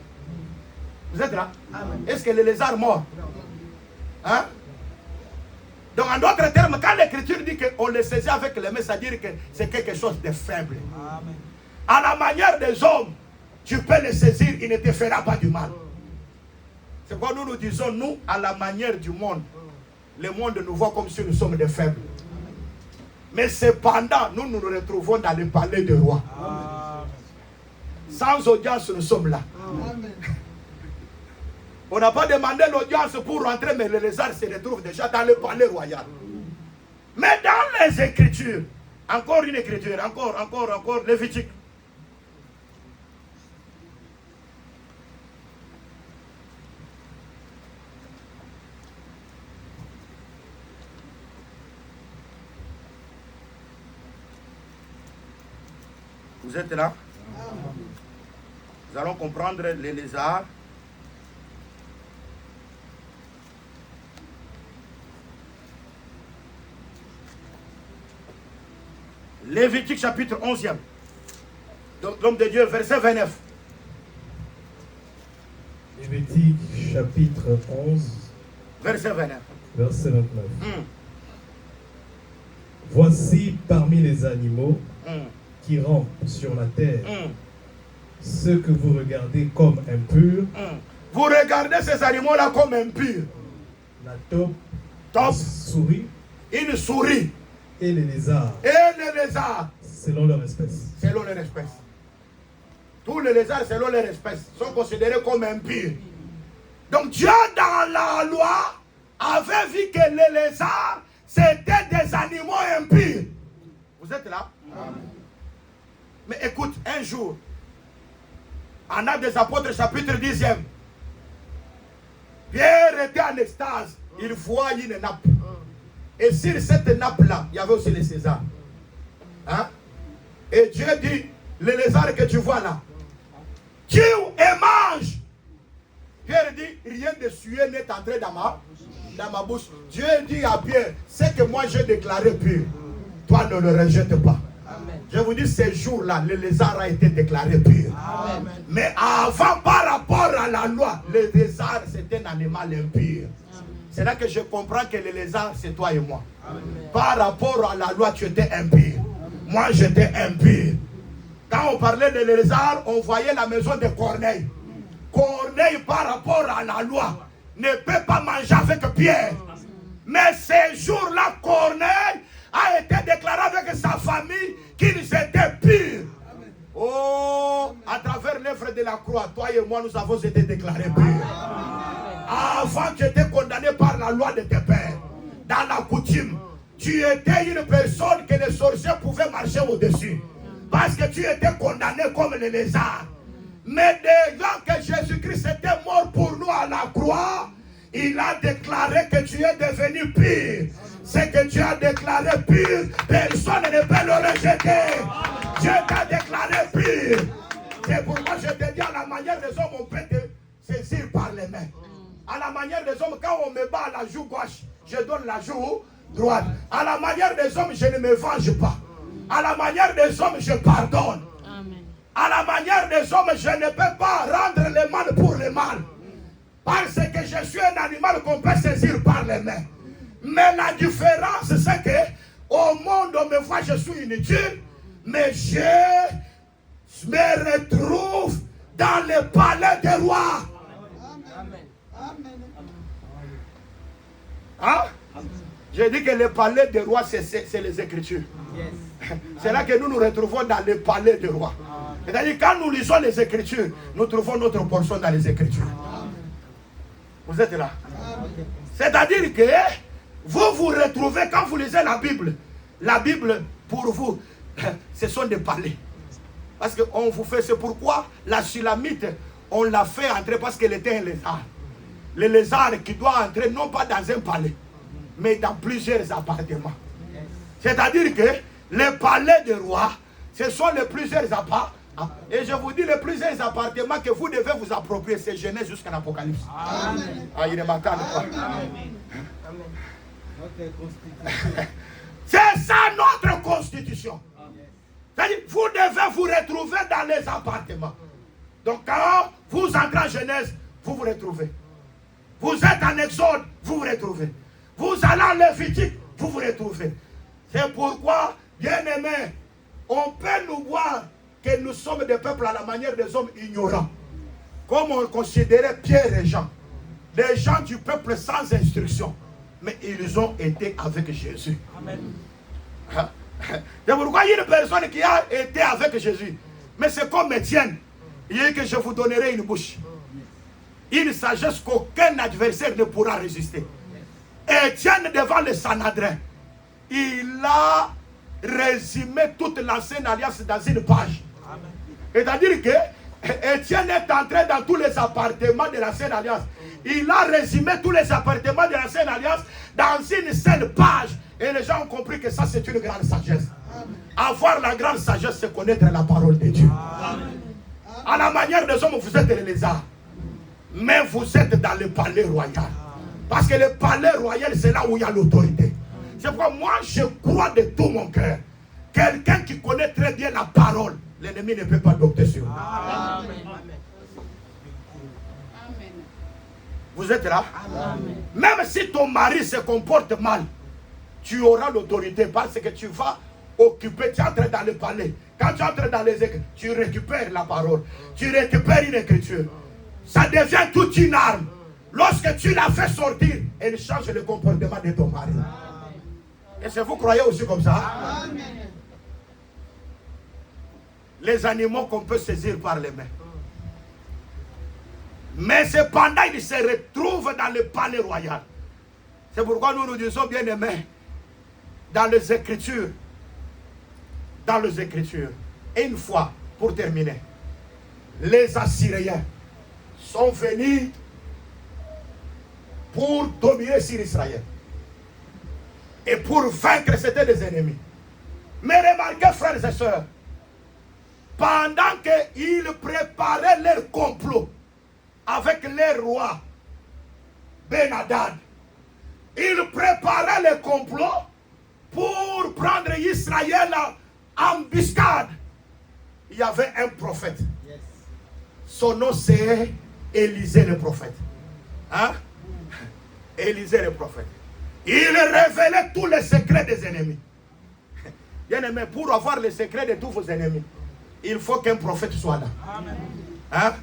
Vous êtes là? Est-ce que le lézard mord? Hein? Donc en d'autres termes, quand l'écriture dit qu'on le saisit avec les mains, ça veut dire que c'est quelque chose de faible. Amen. À la manière des hommes, tu peux le saisir, il ne te fera pas du mal. C'est quoi nous disons, nous, à la manière du monde. Le monde nous voit comme si nous sommes des faibles. Mais cependant, nous nous retrouvons dans le palais du roi. Sans audience, nous sommes là. Amen. On n'a pas demandé l'audience pour rentrer, mais le lézard se retrouve déjà dans le palais royal. Mais dans les Écritures, encore une écriture, encore, Lévitique. Vous êtes là? Nous allons comprendre les lézards. Lévitique chapitre 11e. L'homme de Dieu, verset 29. Lévitique chapitre 11. Verset 29. Verset 29. Voici parmi les animaux qui rampent sur la terre ceux que vous regardez comme impurs. Vous regardez ces animaux-là comme impurs. La taupe, souris, une souris. Et les lézards. Selon leur espèce. Selon leur espèce. Tous les lézards, selon leur espèce, sont considérés comme impurs. Donc Dieu, dans la loi, avait vu que les lézards, c'était des animaux impurs. Vous êtes là? Amen. Mais écoute, un jour, en Actes des Apôtres, chapitre 10e, Pierre était en extase. Il voit une nappe. Et sur cette nappe-là, il y avait aussi les Césars. Hein? Et Dieu dit, les lézards que tu vois là, tue et mange. Pierre dit, rien de suer n'est entré dans ma bouche. Dieu dit à Pierre, c'est que moi j'ai déclaré pur. Toi ne le rejette pas. Amen. Je vous dis, ces jours-là, le lézard a été déclaré pur. Amen. Mais avant, par rapport à la loi, le lézard c'était un animal impur. C'est là que je comprends que le lézard, c'est toi et moi. Amen. Par rapport à la loi, tu étais impur. Moi, j'étais impur. Quand on parlait de lézard, on voyait la maison de Corneille. Corneille, par rapport à la loi, ne peut pas manger avec Pierre. Mais ces jours-là, Corneille a été déclaré avec sa famille qu'ils étaient purs. Oh, à travers l'œuvre de la croix, toi et moi, nous avons été déclarés purs. Avant, tu étais condamné par la loi de tes pères. Dans la coutume, tu étais une personne que les sorciers pouvaient marcher au-dessus. Parce que tu étais condamné comme les lézards. Mais déjà que Jésus-Christ était mort pour nous à la croix, il a déclaré que tu es devenu pur. C'est que tu as déclaré pur, personne ne peut le rejeter. Dieu t'a déclaré pur. C'est pourquoi je te dis, à la manière des hommes, on peut te saisir par les mains. À la manière des hommes, quand on me bat à la joue gauche, je donne la joue droite. À la manière des hommes, je ne me venge pas. À la manière des hommes, je pardonne. Amen. À la manière des hommes, je ne peux pas rendre le mal pour le mal. Parce que je suis un animal qu'on peut saisir par les mains. Mais la différence, c'est que au monde, on me voit, je suis inutile. Mais je me retrouve dans le palais des rois. Hein? J'ai dit que le palais des rois, c'est les Écritures. C'est là que nous nous retrouvons dans le palais des rois. C'est-à-dire, quand nous lisons les Écritures, nous trouvons notre portion dans les Écritures. Vous êtes là? C'est-à-dire que vous vous retrouvez, quand vous lisez la Bible, pour vous, ce sont des palais. Parce qu'on vous fait, c'est pourquoi la Sulamite, on l'a fait entrer parce qu'elle était un lézard. Le lézard qui doit entrer non pas dans un palais, mais dans plusieurs appartements. C'est-à-dire que les palais des rois, ce sont les plusieurs appartements. Et je vous dis, les plusieurs appartements que vous devez vous approprier, c'est Genèse jusqu'à l'Apocalypse. Amen. Ah, il ne m'entend pas. Notre constitution. C'est ça notre constitution. C'est-à-dire, vous devez vous retrouver dans les appartements. Donc quand vous entrez en Genèse, vous vous retrouvez. Vous êtes en Exode, vous vous retrouvez. Vous allez en Lévitique, vous vous retrouvez. C'est pourquoi, bien aimés, on peut nous voir que nous sommes des peuples à la manière des hommes ignorants. Comme on considérait Pierre et Jean. Des gens du peuple sans instruction. Mais ils ont été avec Jésus. Amen. C'est pourquoi il y a une personne qui a été avec Jésus. Mais c'est comme Étienne. Il dit que je vous donnerai une bouche. Une sagesse qu'aucun adversaire ne pourra résister. Étienne devant le Sanhedrin, il a résumé toute l'ancienne alliance dans une page. C'est-à-dire que Étienne est entré dans tous les appartements de l'ancienne alliance. Il a résumé tous les appartements de l'ancienne alliance dans une seule page. Et les gens ont compris que ça c'est une grande sagesse. Avoir la grande sagesse, c'est connaître la parole de Dieu. À la manière des hommes, vous êtes les lézards. Mais vous êtes dans le palais royal. Parce que le palais royal, c'est là où il y a l'autorité. C'est pourquoi moi, je crois de tout mon cœur. Quelqu'un qui connaît très bien la parole, l'ennemi ne peut pas docter sur vous. Amen. Vous êtes là? Amen. Même si ton mari se comporte mal, tu auras l'autorité parce que tu vas occuper, tu entres dans le palais. Quand tu entres dans les écrits, tu récupères la parole. Tu récupères une écriture. Ça devient toute une arme. Lorsque tu la fais sortir, elle change le comportement de ton mari. Est-ce que vous croyez aussi comme ça? Amen. Les animaux qu'on peut saisir par les mains. Mais cependant, ils se retrouvent dans le palais royal. C'est pourquoi nous nous disons, bien aimés, dans les Écritures, et une fois, pour terminer, les Assyriens sont venus pour dominer sur Israël. Et pour vaincre, c'était des ennemis. Mais remarquez, frères et sœurs, pendant qu'ils préparaient leur complot avec les rois Ben-Hadad, ils préparaient le complot pour prendre Israël en embuscade. Il y avait un prophète. Son nom c'est Élisée le prophète. Hein? Élisée le prophète. Il révélait tous les secrets des ennemis. Bien aimé, pour avoir les secrets de tous vos ennemis, il faut qu'un prophète soit là. Hein?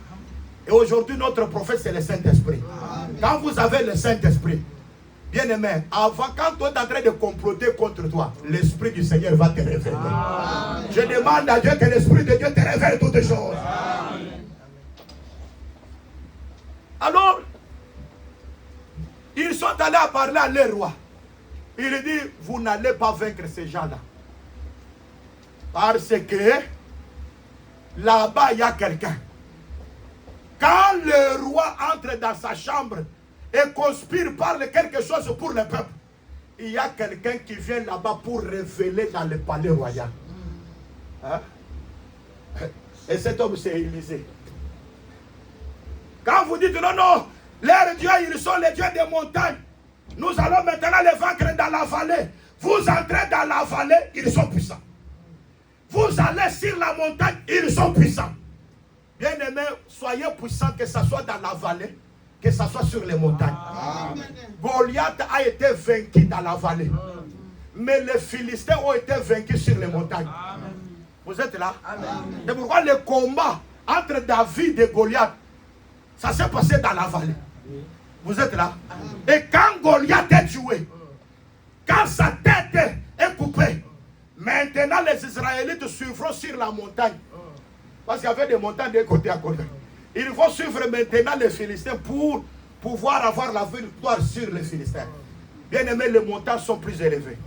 Et aujourd'hui, notre prophète, c'est le Saint-Esprit. Quand vous avez le Saint-Esprit, bien aimé, avant, quand tu es en train de comploter contre toi, l'Esprit du Seigneur va te révéler. Je demande à Dieu que l'Esprit de Dieu te révèle toutes choses. Alors, ils sont allés à parler à leur roi. Il dit, vous n'allez pas vaincre ces gens-là. Parce que là-bas, il y a quelqu'un. Quand le roi entre dans sa chambre et conspire, parle quelque chose pour le peuple, il y a quelqu'un qui vient là-bas pour révéler dans le palais royal. Hein? Et cet homme s'est Élisée. Quand vous dites non, non, leurs dieux, ils sont les dieux des montagnes. Nous allons maintenant les vaincre dans la vallée. Vous entrez dans la vallée, ils sont puissants. Vous allez sur la montagne, ils sont puissants. Bien-aimés, soyez puissants, que ce soit dans la vallée, que ce soit sur les montagnes. Amen. Goliath a été vaincu dans la vallée. Mais les Philistins ont été vaincus sur les montagnes. Amen. Vous êtes là? C'est pourquoi le combat entre David et Goliath, ça s'est passé dans la vallée. Vous êtes là? Et quand Goliath est tué, quand sa tête est coupée, maintenant les Israélites suivront sur la montagne. Parce qu'il y avait des montagnes d'un côté à côté. Ils vont suivre maintenant les Philistins pour pouvoir avoir la victoire sur les Philistins. Bien aimé, les montagnes sont plus élevées.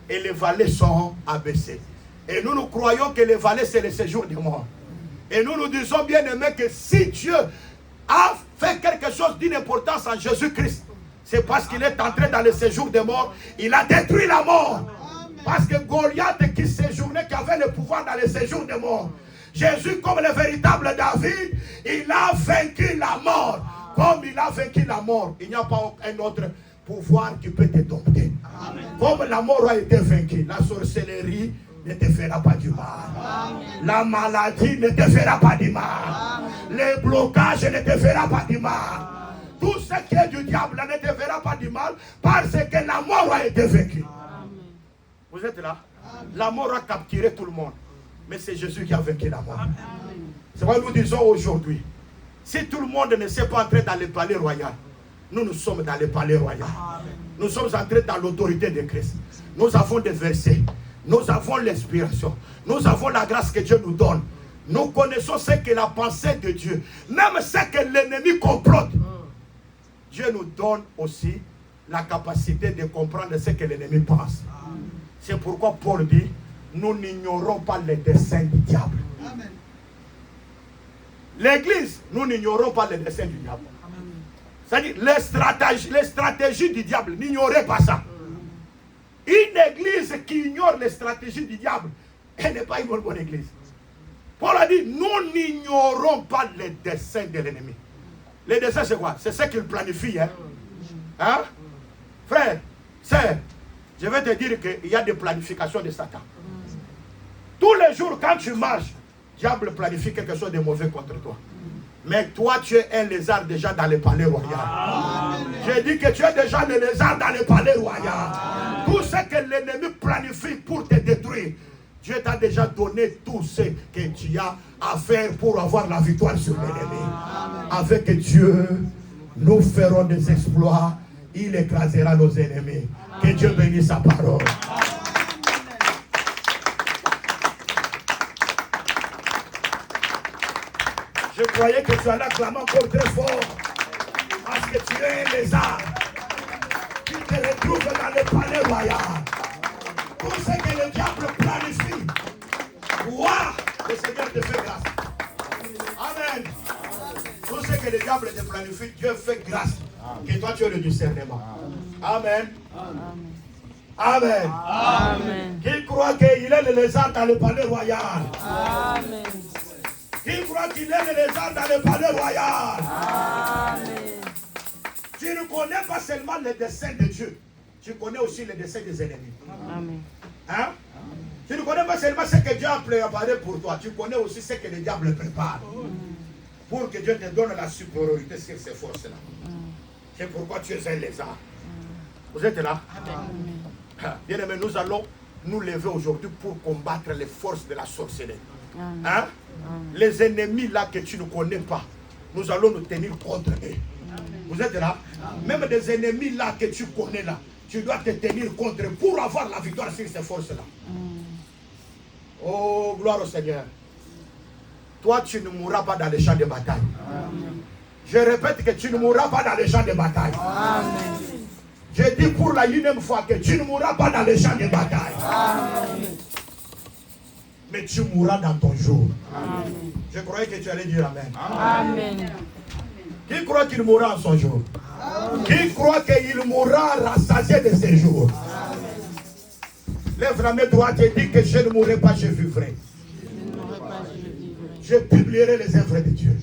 Et les vallées sont abaissées. Et nous croyons que les vallées, c'est le séjour des morts. Et nous disons, bien aimé, que si Dieu a fait quelque chose d'une importance en Jésus-Christ, c'est parce qu'il est entré dans le séjour des morts. Il a détruit la mort. Parce que Goliath qui séjournait, qui avait le pouvoir dans le séjour des morts. Jésus, comme le véritable David, il a vaincu la mort. Comme il a vaincu la mort, il n'y a pas un autre pouvoir qui peut te dompter. Comme la mort a été vaincue, la sorcellerie ne te fera pas du mal. Amen. La maladie ne te fera pas du mal. Amen. Les blocages ne te fera pas du mal. Amen. Tout ce qui est du diable ne te fera pas du mal parce que la mort a été vaincue. Amen. Vous êtes là? Amen. La mort a capturé tout le monde. Mais c'est Jésus qui a vaincu la mort. C'est pourquoi nous disons aujourd'hui, si tout le monde ne s'est pas entré dans le palais royal, nous sommes dans le palais royal. Amen. Nous sommes entrés dans l'autorité de Christ. Nous avons des versets. Nous avons l'inspiration. Nous avons la grâce que Dieu nous donne. Nous connaissons ce qu'est la pensée de Dieu. Même ce que l'ennemi complote. Dieu nous donne aussi la capacité de comprendre ce que l'ennemi pense. C'est pourquoi Paul dit, nous n'ignorons pas les desseins du diable. Amen. L'église, nous n'ignorons pas les desseins du diable. C'est-à-dire les stratégies du diable, n'ignorez pas ça. Une église qui ignore les stratégies du diable, elle n'est pas une bonne église. Paul a dit, nous n'ignorons pas les desseins de l'ennemi. Les desseins, c'est quoi? C'est ce qu'il planifie. Hein? Frère, sœur, je vais te dire qu'il y a des planifications de Satan. Tous les jours, quand tu marches, le diable planifie quelque chose de mauvais contre toi. Mais toi, tu es un lézard déjà dans le palais royal. J'ai dit que tu es déjà le lézard dans le palais royal. Tout ce que l'ennemi planifie pour te détruire, Dieu t'a déjà donné tout ce que tu as à faire pour avoir la victoire sur l'ennemi. Avec Dieu, nous ferons des exploits. Il écrasera nos ennemis. Que Dieu bénisse sa parole. Je croyais que tu allais clamer encore très fort. Parce que tu es un lézard. Tu te retrouves dans le palais royal. Tout ce que le diable planifie. Wow, le Seigneur te fait grâce. Amen. Tout ce que le diable te planifie, Dieu fait grâce. Que toi tu as le discernement. Amen. Amen. Amen. Qui croit qu'il est le lézard dans le palais royal? Amen. Qui croit qu'il est le lézard dans le palais royal? Amen. Tu ne connais pas seulement les desseins de Dieu, tu connais aussi les desseins des ennemis. Amen. Hein? Tu ne connais pas seulement ce que Dieu a préparé pour toi, tu connais aussi ce que le diable prépare. Pour que Dieu te donne la supériorité sur ces forces-là. C'est pourquoi tu es un lézard. Vous êtes là? Amen. Bien aimé, nous allons nous lever aujourd'hui pour combattre les forces de la sorcellerie. Hein? Les ennemis là que tu ne connais pas, nous allons nous tenir contre eux. Vous êtes là? Même des ennemis là que tu connais là, tu dois te tenir contre eux pour avoir la victoire sur ces forces là. Oh, gloire au Seigneur. Toi, tu ne mourras pas dans les champs de bataille. Je répète que tu ne mourras pas dans les champs de bataille. Amen. Je dis pour la unième fois que tu ne mourras pas dans les champs de bataille. Amen. Mais tu mourras dans ton jour. Amen. Je croyais que tu allais dire Amen. Amen. Qui croit qu'il mourra en son jour? Amen. Qui croit qu'il mourra rassasié de ses jours? Lève la main droite et dis que je ne mourrai pas, je vivrai. Je publierai les œuvres de Dieu.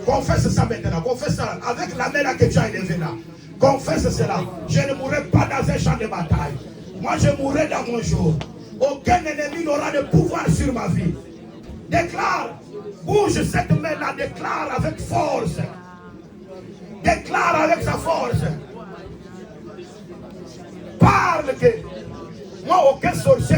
Confesse ça maintenant. Confesse ça avec la main là que tu as élevée là. Confesse cela. Je ne mourrai pas dans un champ de bataille. Moi, je mourrai dans mon jour. Aucun ennemi n'aura de pouvoir sur ma vie. Déclare. Bouge cette main-là. Déclare avec force. Déclare avec sa force. Parle que moi, aucun sorcier